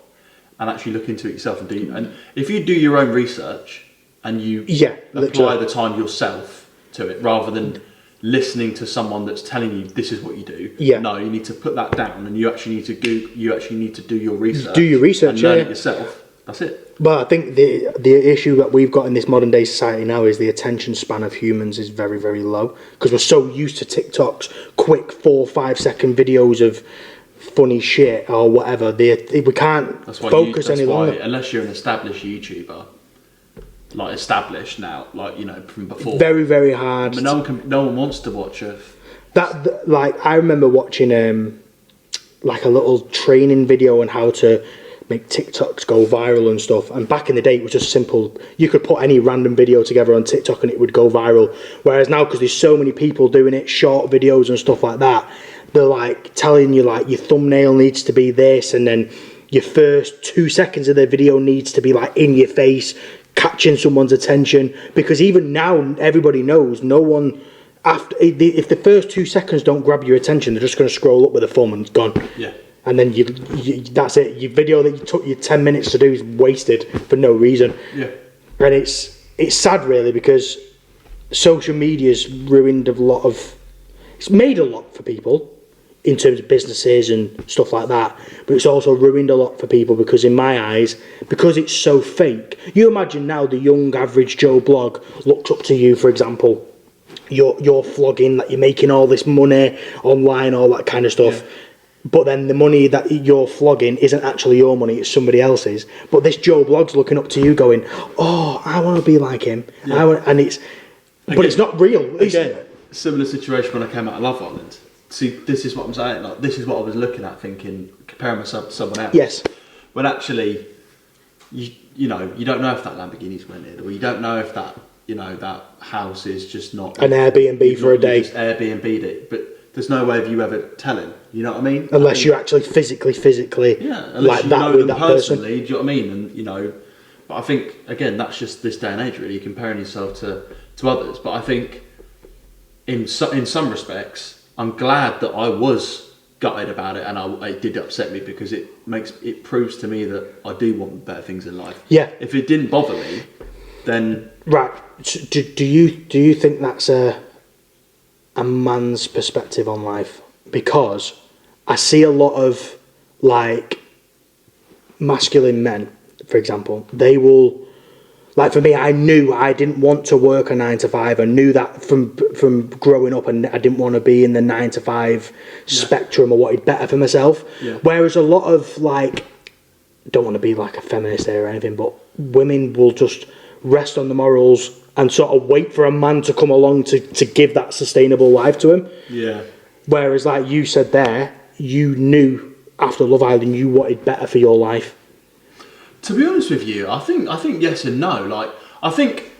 Speaker 3: and actually look into it yourself and if you do your own research and you apply the time yourself to it rather than listening to someone that's telling you this is what you do. No, you need to put that down and you actually need to do your research.
Speaker 2: Do your research,
Speaker 3: and learn it yourself. That's it.
Speaker 2: But I think the issue that we've got in this modern day society now is the attention span of humans is very, very low, because we're so used to TikTok's quick 4-5 second videos of funny shit or whatever. We can't focus any longer.
Speaker 3: Unless you're an established YouTuber, like established now, like, from before.
Speaker 2: Very, very hard.
Speaker 3: But no one wants to watch it.
Speaker 2: Like, I remember watching like a little training video on how to make TikToks go viral and stuff, and back in the day it was just simple. You could put any random video together on TikTok and it would go viral, whereas now, because there's so many people doing it, short videos and stuff like that, they're like telling you like your thumbnail needs to be this, and then your first 2 seconds of the video needs to be like in your face, catching someone's attention, because even now everybody knows no one, if the first 2 seconds don't grab your attention, they're just going to scroll up with a thumb and it's gone.
Speaker 3: Yeah.
Speaker 2: And then that's it. Your video that you took you 10 minutes to do is wasted for no reason.
Speaker 3: Yeah.
Speaker 2: And it's sad, really, because social media's ruined it's made a lot for people in terms of businesses and stuff like that, but it's also ruined a lot for people because, in my eyes, because it's so fake. You imagine now the young average Joe blog looks up to you, for example. You're vlogging, that you're making all this money online, all that kind of stuff. Yeah. But then the money that you're flogging isn't actually your money, it's somebody else's. But this Joe Blog's looking up to you going, oh, I want to be like him. Yeah. But it's not real.
Speaker 3: Again, similar situation when I came out of Love Island. See, this is what I'm saying. Like, this is what I was looking at, thinking, comparing myself to someone else.
Speaker 2: Yes.
Speaker 3: When actually, you don't know if that Lamborghini's rented, or you don't know if that, that house is just not
Speaker 2: an Airbnb for a day.
Speaker 3: Just Airbnb'd it, but there's no way of you ever telling. You know what I mean?
Speaker 2: Unless you actually physically,
Speaker 3: unless you know them personally. Do you know what I mean? And but I think again that's just this day and age, really, comparing yourself to others. But I think in some respects, I'm glad that I was gutted about it, and it did upset me, because it proves to me that I do want better things in life.
Speaker 2: Yeah.
Speaker 3: If it didn't bother me, then
Speaker 2: right. Do you think that's a man's perspective on life? Because I see a lot of like masculine men, for example, they will, like, for me, I knew I didn't want to work a 9 to 5. I knew that from growing up, and I didn't want to be in the 9 to 5 spectrum. I wanted better for myself.
Speaker 3: Yeah.
Speaker 2: Whereas a lot of, like, don't want to be like a feminist there or anything, but women will just rest on the morals and sort of wait for a man to come along to give that sustainable life to him.
Speaker 3: Yeah.
Speaker 2: Whereas, like you said there, you knew after Love Island you wanted better for your life.
Speaker 3: To be honest with you, I think yes and no. Like, I think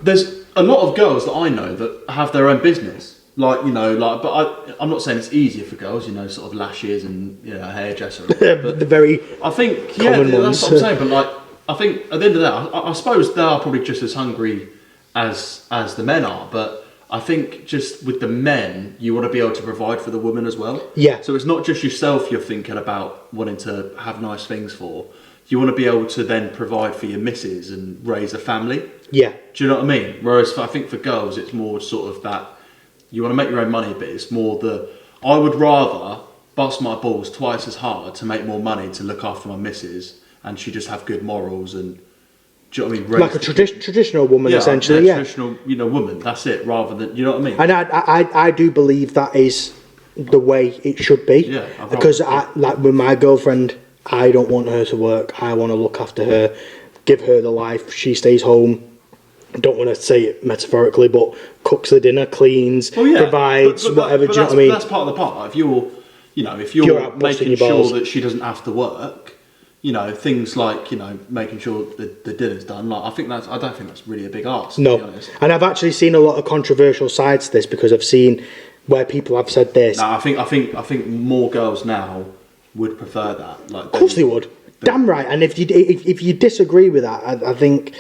Speaker 3: there's a lot of girls that I know that have their own business. Like, but I'm not saying it's easier for girls, sort of lashes and hairdresser. But
Speaker 2: the very
Speaker 3: I think
Speaker 2: common
Speaker 3: that's
Speaker 2: ones.
Speaker 3: what I'm saying. But like, I think at the end of that, I suppose they are probably just as hungry as the men are. But I think just with the men, you want to be able to provide for the woman as well.
Speaker 2: Yeah.
Speaker 3: So it's not just yourself you're thinking about wanting to have nice things for. You want to be able to then provide for your missus and raise a family.
Speaker 2: Yeah.
Speaker 3: Do you know what I mean? Whereas I think for girls, it's more sort of that you want to make your own money, but it's more I would rather bust my balls twice as hard to make more money to look after my missus, and she just have good morals and, do you know what I mean?
Speaker 2: Like a traditional woman, essentially. Yeah.
Speaker 3: Traditional, woman. That's it. Rather than, you know what I mean?
Speaker 2: And I do believe that is the way it should be.
Speaker 3: Yeah.
Speaker 2: Because like with my girlfriend, I don't want her to work. I want to look after her, give her the life. She stays home. I don't want to say it metaphorically, but cooks the dinner, cleans, provides, whatever. Do you know what I mean?
Speaker 3: That's part of the part. If you're making sure that she doesn't have to work, things like making sure the dinner's done. Like I don't think that's really a big ask.
Speaker 2: No,
Speaker 3: to be honest.
Speaker 2: And I've actually seen a lot of controversial sides to this because I've seen where people have said this.
Speaker 3: No, I think more girls now would prefer that. Like,
Speaker 2: of course they would. Damn right. And if you disagree with that, I think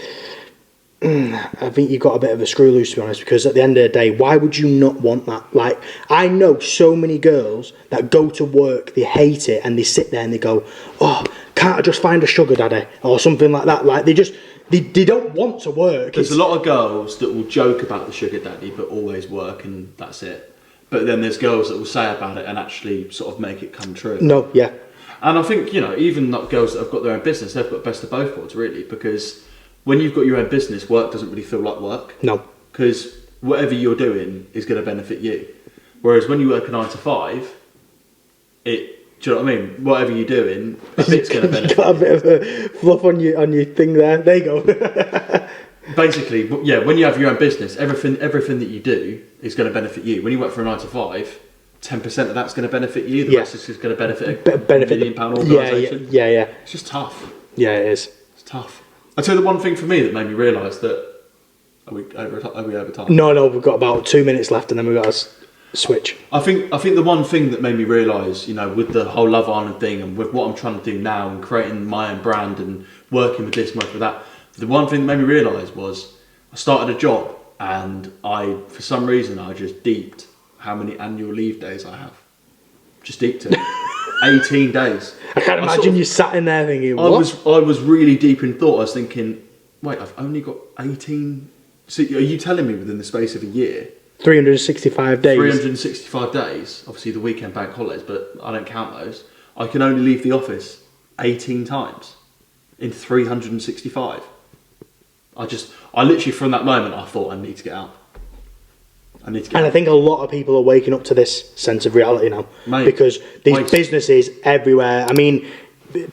Speaker 2: you've got a bit of a screw loose, to be honest, because at the end of the day, why would you not want that? Like, I know so many girls that go to work, they hate it, and they sit there and they go, oh, can't I just find a sugar daddy? Or something like that. Like, they don't want to work.
Speaker 3: There's a lot of girls that will joke about the sugar daddy, but always work, and that's it. But then there's girls that will say about it and actually sort of make it come true.
Speaker 2: No, yeah.
Speaker 3: And I think, even not girls that have got their own business, they've got best of both worlds, really, because when you've got your own business, work doesn't really feel like work.
Speaker 2: No.
Speaker 3: Because whatever you're doing is going to benefit you. Whereas when you work a 9 to 5, do you know what I mean? Whatever you're doing, a bit's going to benefit.
Speaker 2: You got a bit of a fluff on your thing there. There you go.
Speaker 3: Basically, yeah, when you have your own business, everything that you do is going to benefit you. When you work for a 9 to 5, 10% of that's going to benefit you. The rest is just going to benefit a £1 million organisation.
Speaker 2: Yeah.
Speaker 3: It's just tough.
Speaker 2: Yeah, it is.
Speaker 3: It's tough. I'll tell you the one thing for me that made me realise that... Are we over time?
Speaker 2: No, we've got about 2 minutes left and then we've got to switch.
Speaker 3: I think the one thing that made me realise, with the whole Love Island thing and with what I'm trying to do now and creating my own brand and working with this and working with that, the one thing that made me realise was I started a job and for some reason, I just deeped how many annual leave days I have. Just deeped it. 18 days.
Speaker 2: I can't imagine you sat in there thinking, what?
Speaker 3: I was really deep in thought. I was thinking, wait, I've only got 18... So are you telling me within the space of a year?
Speaker 2: 365 days.
Speaker 3: 365 days. Obviously the weekend bank holidays, but I don't count those. I can only leave the office 18 times in 365. I literally, from that moment, I thought, I need to get out. And I
Speaker 2: think a lot of people are waking up to this sense of reality now.
Speaker 3: Mate,
Speaker 2: because these businesses everywhere, I mean,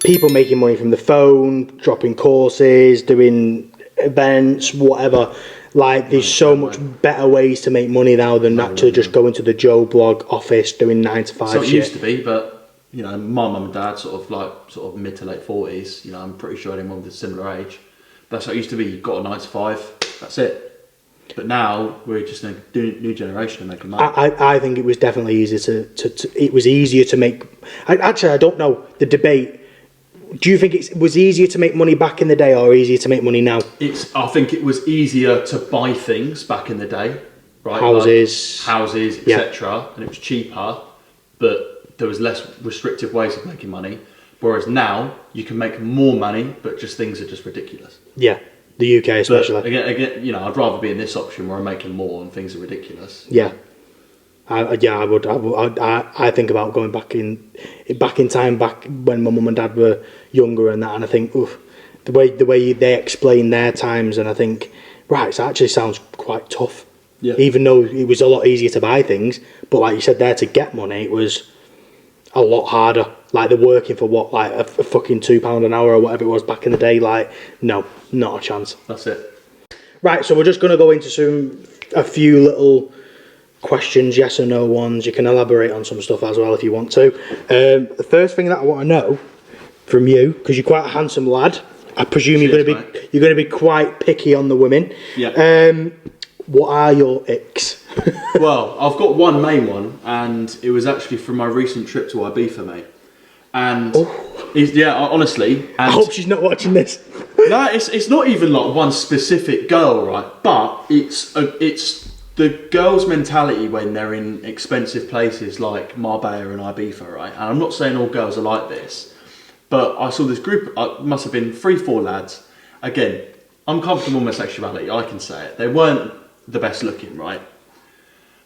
Speaker 2: people making money from the phone, dropping courses, doing events, whatever. Like, there's so much better ways to make money now than actually just going to the Joe Blog office doing 9 to 5
Speaker 3: So it
Speaker 2: shit.
Speaker 3: used to be, but, my mum and dad, sort of mid to late 40s, I'm pretty sure anyone with a similar age. That's how it used to be. You've got a 9 to 5, that's it. But now we're just a new generation of making money.
Speaker 2: I think it was definitely easier it was easier to make. I don't know the debate. Do you think it was easier to make money back in the day or easier to make money now?
Speaker 3: I think it was easier to buy things back in the day, right?
Speaker 2: Houses,
Speaker 3: etc. And it was cheaper, but there was less restrictive ways of making money. Whereas now you can make more money, but just things are just ridiculous.
Speaker 2: Yeah. The UK especially.
Speaker 3: But again, I'd rather be in this option where I'm making more and things are ridiculous.
Speaker 2: Yeah, I would. I think about going back in time, back when my mum and dad were younger and that, and I think, oof, the way they explain their times, and I think, right, it actually sounds quite tough. Yeah. Even though it was a lot easier to buy things, but like you said there, to get money, it was a lot harder. Like, they're working for what, like a fucking £2 an hour or whatever it was back in the day. Like, no, not a chance.
Speaker 3: That's it.
Speaker 2: Right, so we're just going to go into a few little questions, yes or no ones. You can elaborate on some stuff as well if you want to. The first thing that I want to know from you, because you're quite a handsome lad, I presume you're going to be quite picky on the women.
Speaker 3: Yeah.
Speaker 2: What are your icks?
Speaker 3: Well, I've got one main one, and it was actually from my recent trip to Ibiza, mate. And honestly, and
Speaker 2: I hope she's not watching this.
Speaker 3: No, it's not even like one specific girl, right? But it's the girls' mentality when they're in expensive places like Marbella and Ibiza, right? And I'm not saying all girls are like this, but I saw this group, must have been 3-4 lads. Again, uncomfortable homosexuality, I can say it. They weren't the best looking, right?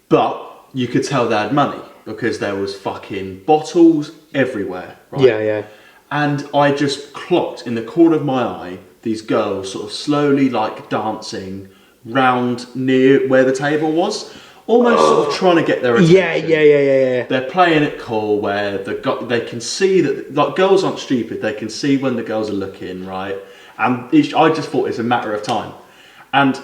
Speaker 3: But you could tell they had money because there was fucking bottles everywhere, right?
Speaker 2: Yeah.
Speaker 3: And I just clocked in the corner of my eye these girls sort of slowly like dancing round near where the table was, almost sort of trying to get their attention.
Speaker 2: Yeah.
Speaker 3: They're playing it cool where they can see that, like, girls aren't stupid. They can see when the girls are looking, right? And I just thought it's a matter of time. And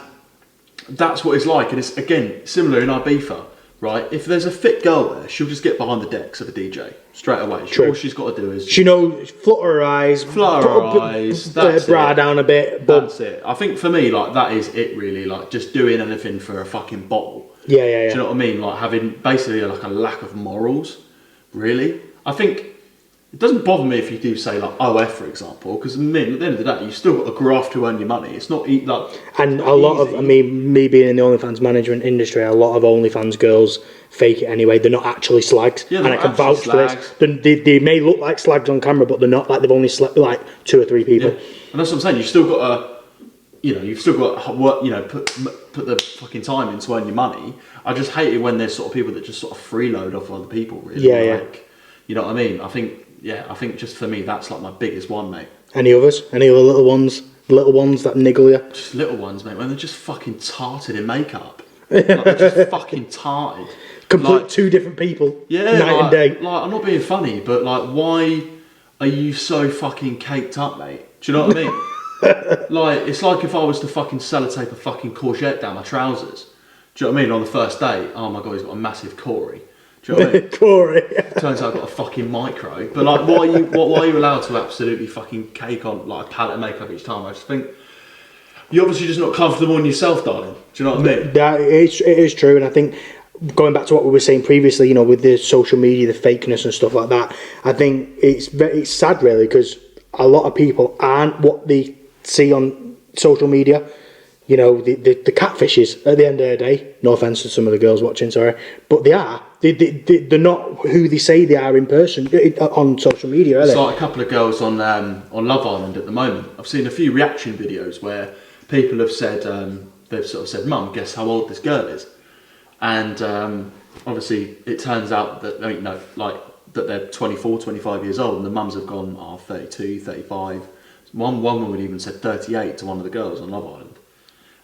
Speaker 3: that's what it's like. And it's, again, similar in Ibiza, right? If there's a fit girl there, she'll just get behind the decks of a DJ straight away.
Speaker 2: True.
Speaker 3: All she's got to do is...
Speaker 2: She knows, flutter her eyes.
Speaker 3: That's
Speaker 2: bra
Speaker 3: it.
Speaker 2: down a bit. But
Speaker 3: That's it. I think for me, like, that is it really. Like, just doing anything for a fucking bottle.
Speaker 2: Yeah.
Speaker 3: Do you know what I mean? Like, having basically like a lack of morals, really. I think it doesn't bother me if you do say like OF, for example, because at the end of the day, you've still got to graft to earn your money. It's not like...
Speaker 2: And a lot of, me being in the OnlyFans management industry, a lot of OnlyFans girls fake it anyway. They're not actually slags.
Speaker 3: Yeah,
Speaker 2: and I can vouch for this. They may look like slags on camera, but they're not. Like, they've only slept with like 2 or 3 people.
Speaker 3: Yeah. And that's what I'm saying. You've still got to... you've still got to work, put the fucking time in to earn your money. I just hate it when there's sort of people that just sort of freeload off other people, really.
Speaker 2: Yeah.
Speaker 3: You know what I mean? I think just for me, that's like my biggest one, mate.
Speaker 2: Any others? Any other little ones? Little ones that niggle you?
Speaker 3: Just little ones, mate, when they're just fucking tarted in makeup. Like, they're just fucking tarted.
Speaker 2: Complete 2 different people.
Speaker 3: Yeah,
Speaker 2: night and day.
Speaker 3: Like, I'm not being funny, but like, why are you so fucking caked up, mate? Do you know what I mean? Like, it's like if I was to fucking sellotape a fucking courgette down my trousers. Do you know what I mean? On the first day, oh my god, he's got a massive Corey. Do you know what I mean?
Speaker 2: Corey.
Speaker 3: Turns out I've got a fucking micro. But like, why are you allowed to absolutely fucking cake on like a palette of makeup each time? I just think you're obviously just not comfortable in yourself, darling. Do you know what I mean?
Speaker 2: It is true, and I think going back to what we were saying previously, with the social media, the fakeness and stuff like that, I think it's sad really, because a lot of people aren't what they see on social media. The catfishes at the end of the day. No offence to some of the girls watching, sorry, but they are. They're not who they say they are in person on social media, are they?
Speaker 3: It's like a couple of girls on Love Island at the moment. I've seen a few reaction videos where people have said, they've sort of said, "Mum, guess how old this girl is?" And obviously it turns out that, that they're 24, 25 years old, and the mums have gone, 32, 35. One woman even said 38 to one of the girls on Love Island.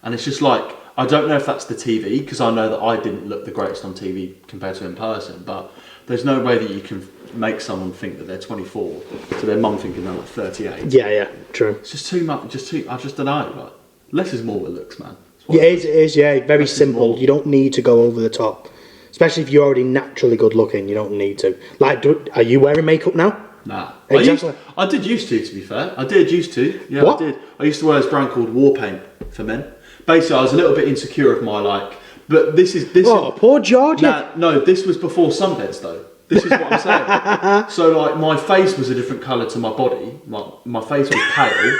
Speaker 3: And it's just like, I don't know if that's the TV, because I know that I didn't look the greatest on TV compared to in person, but there's no way that you can make someone think that they're 24 to their mum thinking they're like 38.
Speaker 2: Yeah, true.
Speaker 3: It's just too much, I just don't know, like, less is more with looks, man.
Speaker 2: Yeah, it is, very simple. You don't need to go over the top. Especially if you're already naturally good looking, you don't need to. Like, are you wearing makeup now?
Speaker 3: Nah.
Speaker 2: Exactly.
Speaker 3: I did used to be fair. I did used to. Yeah,
Speaker 2: What?
Speaker 3: I did. I used to wear this brand called War Paint for men. Basically, I was a little bit insecure of my but this is...
Speaker 2: Poor George.
Speaker 3: No, this was before sunbeds though. This is what I'm saying. So like, my face was a different colour to my body. My face was pale.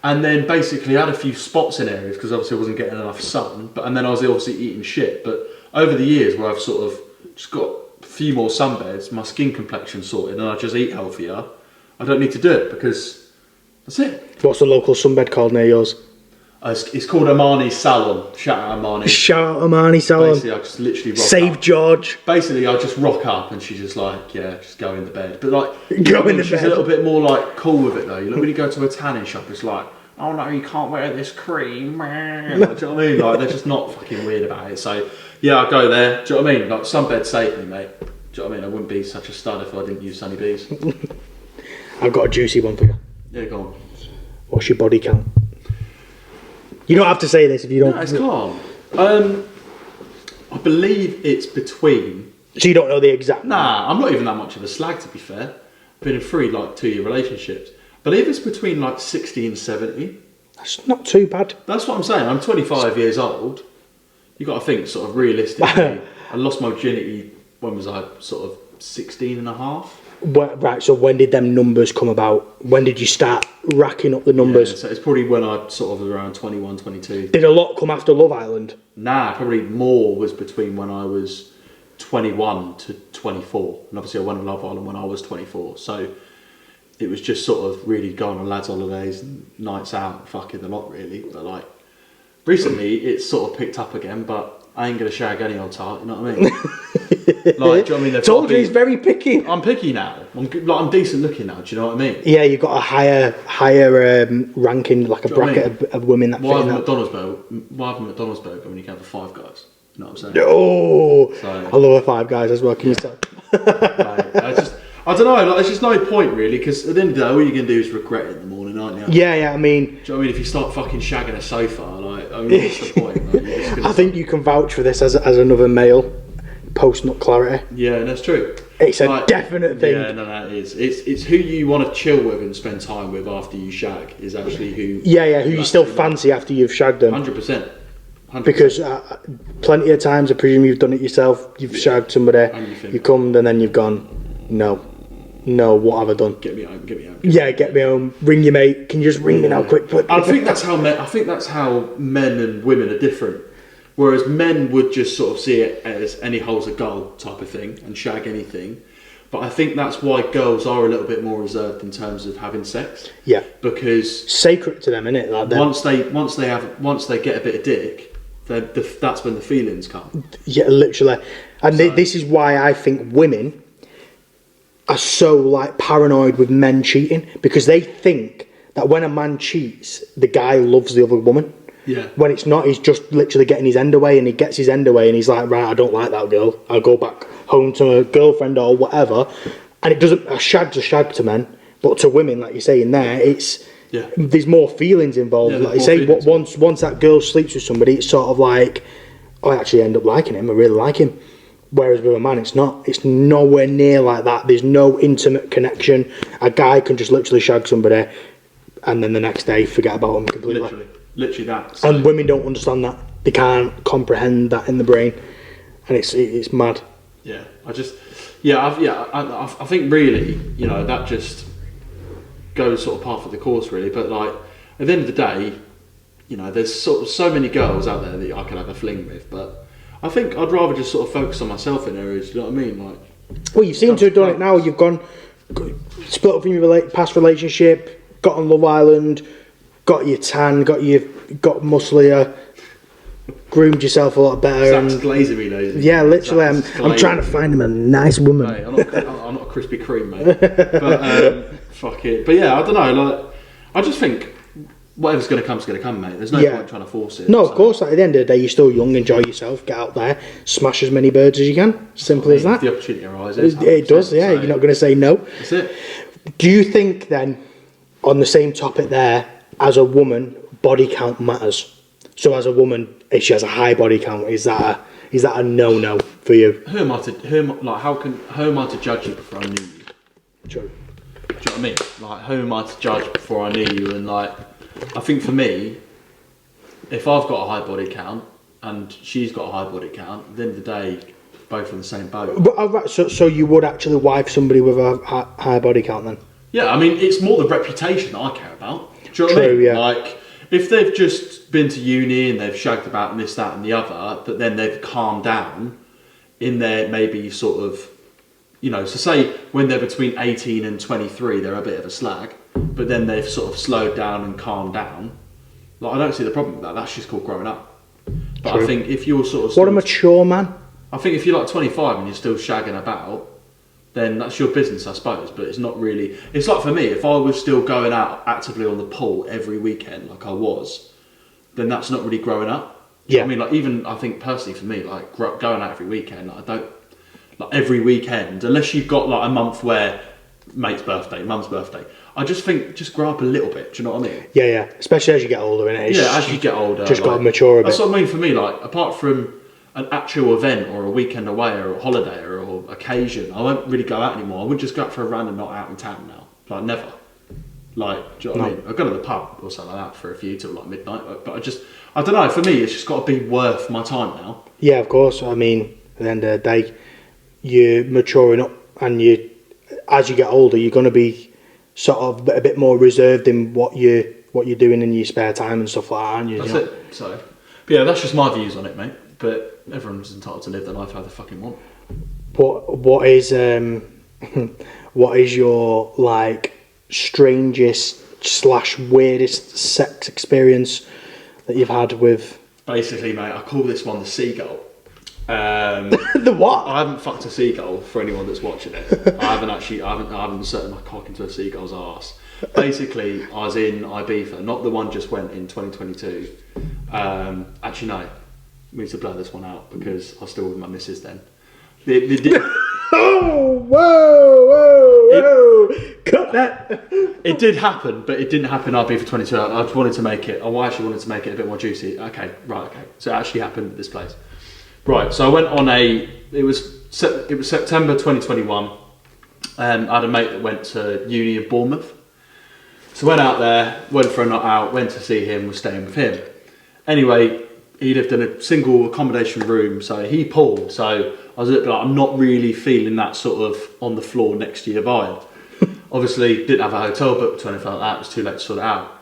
Speaker 3: And then basically I had a few spots in areas because obviously I wasn't getting enough sun. And then I was obviously eating shit. But over the years where I've sort of just got a few more sunbeds, my skin complexion sorted, and I just eat healthier, I don't need to do it because that's it.
Speaker 2: What's the local sunbed called near yours?
Speaker 3: It's called Armani Salon. Shout out Armani.
Speaker 2: Shout out Armani Salon.
Speaker 3: Basically, I just literally rock
Speaker 2: Save
Speaker 3: up.
Speaker 2: George.
Speaker 3: Basically, I just rock up and she's just like, yeah, just go in the bed. But like, she's a little bit more like cool with it though. You know, when you go to a tanning shop, it's like, oh no, you can't wear this cream. Do you know what I mean? Like, they're just not fucking weird about it. So yeah, I go there. Do you know what I mean? Like, sunbed saved me, mate. Do you know what I mean? I wouldn't be such a stud if I didn't use Sunny Bees.
Speaker 2: I've got a juicy one for you.
Speaker 3: Yeah, go on.
Speaker 2: What's your body count? You don't have to say this if you don't.
Speaker 3: No, it's calm. I believe it's between...
Speaker 2: So you don't know the exact...
Speaker 3: Nah, I'm not even that much of a slag, to be fair. I've been in 3 2-year relationships. I believe it's between like 60 and 70.
Speaker 2: That's not too bad.
Speaker 3: That's what I'm saying. I'm 25 years old. You got to think sort of realistically. I lost my virginity, when was I? Sort of 16 and a half.
Speaker 2: Right, so when did them numbers come about? When did you start racking up the numbers?
Speaker 3: Yeah, so it's probably when I sort of was around 21, 22.
Speaker 2: Did a lot come after Love Island?
Speaker 3: Nah, probably more was between when I was 21 to 24. And obviously I went on Love Island when I was 24. So it was just sort of really going on lads' holidays and nights out, fucking a lot really. But like, recently it's sort of picked up again, but I ain't gonna shag any old tart, you know what I mean? Like, do you know what I mean?
Speaker 2: Told you he's very picky.
Speaker 3: I'm picky now. I'm decent looking now, do you know what I mean?
Speaker 2: Yeah, you've got a higher ranking, like a bracket of women that fit in that.
Speaker 3: Why have McDonald's burger when you can have the Five Guys? You know what I'm saying?
Speaker 2: Oh,
Speaker 3: So,
Speaker 2: I love a Five Guys as well, can you tell?
Speaker 3: I don't know, like, there's just no point really, because at the end of the day, all you're going to do is regret it in the morning, aren't you?
Speaker 2: Yeah, I mean...
Speaker 3: Do you know what I mean? If you start fucking shagging a sofa, like, I mean, what's the point? Like, you're just gonna
Speaker 2: I think you can vouch for this as another male, post-nut clarity.
Speaker 3: Yeah, that's true.
Speaker 2: It's a definite thing.
Speaker 3: Yeah, no, it is. It's who you want to chill with and spend time with after you shag is actually who...
Speaker 2: Yeah, who you still fancy after you've shagged them.
Speaker 3: 100%. 100%.
Speaker 2: Because plenty of times, I presume you've done it yourself, you've shagged somebody, you've come and then you've gone, no, what have I done?
Speaker 3: Get me home.
Speaker 2: Yeah, get me home. Ring your mate. Can you just ring me now, quick?
Speaker 3: I think that's how men and women are different. Whereas men would just sort of see it as any hole's a goal type of thing and shag anything. But I think that's why girls are a little bit more reserved in terms of having sex.
Speaker 2: Yeah.
Speaker 3: Because
Speaker 2: sacred to them, innit? Like
Speaker 3: once they get a bit of dick, that's when the feelings come.
Speaker 2: Yeah, literally. And this is why I think women are so like paranoid with men cheating, because they think that when a man cheats, the guy loves the other woman.
Speaker 3: Yeah.
Speaker 2: When it's not, he's just literally getting his end away, and he gets his end away, and he's like, right, I don't like that girl. I'll go back home to my girlfriend or whatever. And it doesn't. A shag's a shag to men, but to women, like you say in there, it's there's more feelings involved. Like you say, once that girl sleeps with somebody, it's sort of like, oh, I actually end up liking him. I really like him. Whereas with a man, it's not. It's nowhere near like that. There's no intimate connection. A guy can just literally shag somebody, and then the next day forget about him completely.
Speaker 3: Literally that. So.
Speaker 2: And women don't understand that. They can't comprehend that in the brain, and it's mad.
Speaker 3: Yeah, I think really, you know, that just goes sort of par for the course really. But like at the end of the day, you know, there's sort of so many girls out there that I could have a fling with, but I think I'd rather just sort of focus on myself in areas. You know what I mean? Like,
Speaker 2: well, you seem to have done it now. You've split up from your past relationship, got on Love Island, got your tan, got musclier, groomed yourself a lot better.
Speaker 3: Zach's glazing me, ladies.
Speaker 2: Yeah, literally. I'm trying to find him a nice woman.
Speaker 3: Mate, I'm not a Krispy Kreme, mate. But fuck it. But yeah, I don't know. Like, I just think whatever's going to come's going to come, mate. There's no point trying to force it.
Speaker 2: No, of course. Like, at the end of the day, you're still young. Enjoy yourself. Get out there. Smash as many birds as you can. Simple as that.
Speaker 3: The opportunity arises.
Speaker 2: It does. Yeah, so you're not going to say no.
Speaker 3: That's it.
Speaker 2: Do you think then, on the same topic there, as a woman, body count matters? So as a woman, if she has a high body count, is that a no for you?
Speaker 3: Who am I to judge you before I knew you?
Speaker 2: True.
Speaker 3: Do you know what I mean? Like, who am I to judge before I knew you? And like, I think for me, if I've got a high body count and she's got a high body count, at the end of the day, both in the same boat.
Speaker 2: But so you would actually wife somebody with a high body count then?
Speaker 3: Yeah, I mean, it's more the reputation that I care about. Do you know what I mean?
Speaker 2: Yeah.
Speaker 3: Like, if they've just been to uni and they've shagged about this, that and the other, but then they've calmed down in their maybe sort of, you know, so say when they're between 18 and 23, they're a bit of a slag, but then they've sort of slowed down and calmed down. Like, I don't see the problem with that. That's just called growing up. But True. I think if you're sort of...
Speaker 2: What a mature man.
Speaker 3: I think if you're like 25 and you're still shagging about, then that's your business, I suppose. But it's not really... It's like for me, if I was still going out actively on the pool every weekend like I was, then that's not really growing up.
Speaker 2: Yeah.
Speaker 3: I mean, like, even I think personally for me, like going out every weekend, like, I don't... Like every weekend, unless you've got like a month where mate's birthday, mum's birthday, I just think just grow up a little bit. Do you know what I mean?
Speaker 2: Yeah. Especially as you get older, innit?
Speaker 3: Yeah, as you get older,
Speaker 2: just
Speaker 3: like,
Speaker 2: got to mature a bit.
Speaker 3: That's what I mean for me. Like, apart from an actual event or a weekend away or a holiday or occasion, I won't really go out anymore. I wouldn't just go out for a random night out in town now. Like, never. Like, do you know what I mean? I'd go to the pub or something like that for a few till like midnight. But I don't know. For me, it's just got to be worth my time now.
Speaker 2: Yeah, of course. I mean, at the end of the day, you're maturing up and as you get older, you're going to be sort of a bit more reserved in what you're doing in your spare time and stuff like that, aren't you?
Speaker 3: That's
Speaker 2: you know?
Speaker 3: it. So, but yeah, that's just my views on it, mate. But everyone's entitled to live their life how they fucking want.
Speaker 2: What is what is your like strangest / weirdest sex experience that you've had with?
Speaker 3: Basically, mate, I call this one the seagull.
Speaker 2: The what?
Speaker 3: I haven't fucked a seagull for anyone that's watching it. I haven't inserted my cock into a seagull's arse. Basically, I was in Ibiza, not the one just went in 2022. Actually, no, we need to blur this one out because I was still with my missus then.
Speaker 2: Oh, whoa! Cut that.
Speaker 3: It did happen, but it didn't happen in Ibiza 22. I just wanted to make it. I actually wanted to make it a bit more juicy. Okay. So it actually happened at this place. Right, so I went on it was September 2021, I had a mate that went to uni in Bournemouth. So went out there, went for a night out, went to see him, was staying with him. Anyway, he lived in a single accommodation room, so he pulled, so I was a little bit like, I'm not really feeling that sort of on the floor next to your vibe. Obviously, didn't have a hotel booked or anything like that, it was too late to sort it out.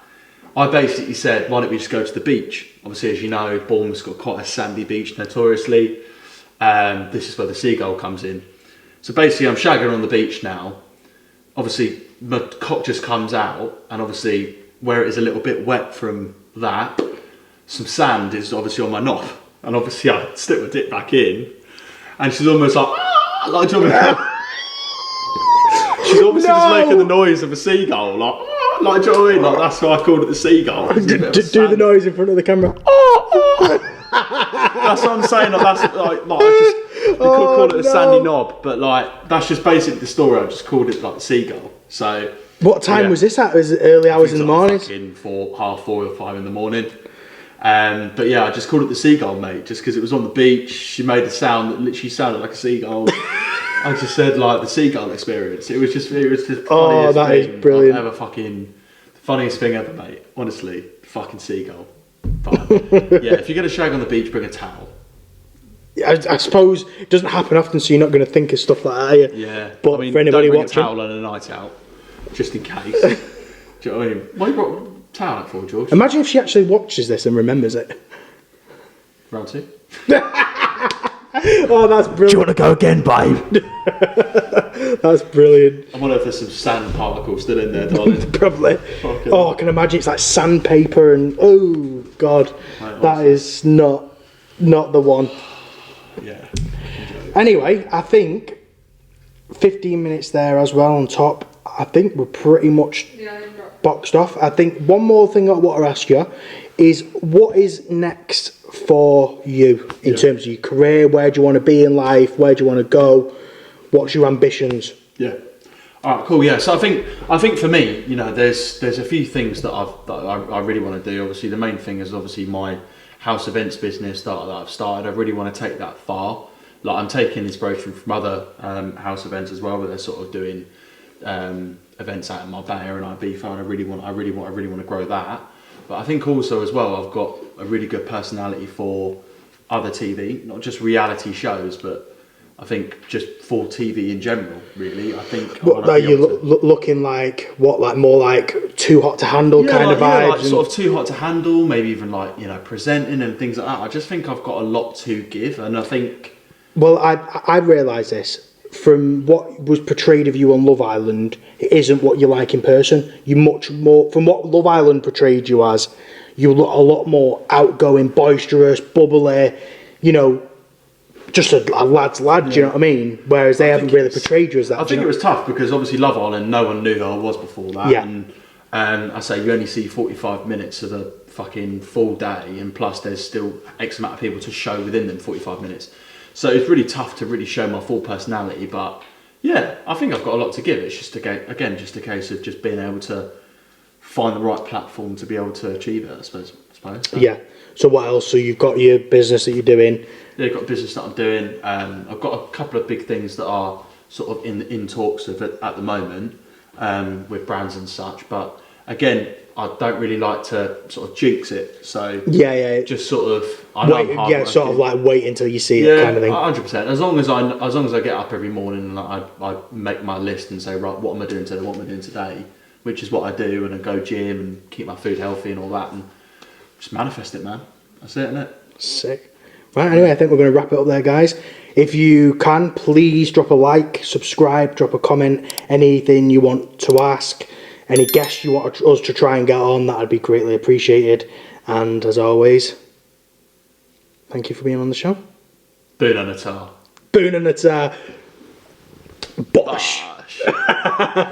Speaker 3: I basically said, why don't we just go to the beach? Obviously, as you know, Bournemouth's got quite a sandy beach notoriously. This is where the seagull comes in. So basically, I'm shagging on the beach now. Obviously, my cock just comes out, and obviously, where it is a little bit wet from that, some sand is obviously on my knob. And obviously, I stick my dick back in, and she's almost like, ah! Like, do you know what I mean? She's obviously just making the noise of a seagull, like, ah! Like, do you know what I mean? Like, that's why I called it the seagull.
Speaker 2: Do the noise in front of the camera.
Speaker 3: That's what I'm saying. Like, that's like I just we could call it a sandy knob, but like that's just basically the story. I just called it like the seagull. So
Speaker 2: what time was this at? Was it early hours in the morning?
Speaker 3: Fucking 4:30 or 5 in the morning. But yeah, I just called it the seagull, mate, just because it was on the beach. She made a sound that literally sounded like a seagull. I just said like the seagull experience. It was just the funniest
Speaker 2: that
Speaker 3: thing
Speaker 2: is brilliant.
Speaker 3: I've ever fucking funniest thing ever, mate. Honestly, fucking seagull. But yeah, if you're gonna shag on the beach, bring a towel.
Speaker 2: I suppose it doesn't happen often, so you're not going to think of stuff like that, are you?
Speaker 3: Yeah,
Speaker 2: But
Speaker 3: I mean,
Speaker 2: for anybody
Speaker 3: don't bring
Speaker 2: watching,
Speaker 3: a towel on a night out, just in case. Do you know what I mean? What you brought a towel out for, George?
Speaker 2: imagine if she actually watches this and remembers it.
Speaker 3: Round 2.
Speaker 2: Oh, that's brilliant.
Speaker 3: Do you want to go again, babe?
Speaker 2: That's brilliant.
Speaker 3: I wonder if there's some sand particles still in there, darling.
Speaker 2: Probably.
Speaker 3: Fucking
Speaker 2: Oh, I can imagine it's like sandpaper and oh god,
Speaker 3: Mate,
Speaker 2: that is not the one.
Speaker 3: Yeah.
Speaker 2: Anyway, I think 15 minutes there as well on top. I think we're pretty much boxed off. I think one more thing I want to ask you is what is next for you in terms of your career? Where do you want to be in life? Where do you want to go? What's your ambitions?
Speaker 3: Yeah. All right, cool. Yeah. So I think for me, you know, there's a few things that I really want to do. Obviously, the main thing is obviously my house events business that I've started. I really want to take that far. Like I'm taking inspiration from other house events as well, where they're sort of doing events out in Marbella and Ibiza, and I really want to grow that. But I think also as well, I've got a really good personality for other TV, not just reality shows, but I think just for TV in general, really. I think.
Speaker 2: What are you looking like? What, like more like Too Hot to Handle kind of vibes?
Speaker 3: Like sort of Too Hot to Handle, maybe even like, you know, presenting and things like that. I just think I've got a lot to give, and I think.
Speaker 2: Well, I realise this from what was portrayed of you on Love Island. It isn't what you're like in person. You much more from what Love Island portrayed you as. You look a lot more outgoing, boisterous, bubbly. You know, just a lad's lad. Do you know what I mean? Whereas they haven't really portrayed you as that.
Speaker 3: I think it was tough because obviously Love Island, no one knew who I was before that.
Speaker 2: Yeah.
Speaker 3: And I say you only see 45 minutes of a fucking full day, and plus there's still X amount of people to show within them 45 minutes. So it's really tough to really show my full personality, but yeah, I think I've got a lot to give. It's just a case of just being able to find the right platform to be able to achieve it, I suppose. So.
Speaker 2: Yeah. So what else? So you've got your business that you're doing.
Speaker 3: Yeah, I've got a business that I'm doing. I've got a couple of big things that are sort of in talks of it at the moment with brands and such. But again, I don't really like to sort of jinx it. So
Speaker 2: Yeah.
Speaker 3: just sort of I know I'm
Speaker 2: Wait,
Speaker 3: hard
Speaker 2: yeah, sort of
Speaker 3: working.
Speaker 2: like wait until you see it kind of thing.
Speaker 3: 100%. As long as I get up every morning and I make my list and say, right, what am I doing today? What am I doing today? Which is what I do, and I go gym and keep my food healthy and all that, and just manifest it, man. That's it, innit?
Speaker 2: Sick. Right, anyway, I think we're going to wrap it up there, guys. If you can, please drop a like, subscribe, drop a comment, anything you want to ask, any guests you want us to try and get on, that would be greatly appreciated. And as always, thank you for being on the show.
Speaker 3: Boon and a tar.
Speaker 2: Boon and a tar. Posh.
Speaker 3: Posh.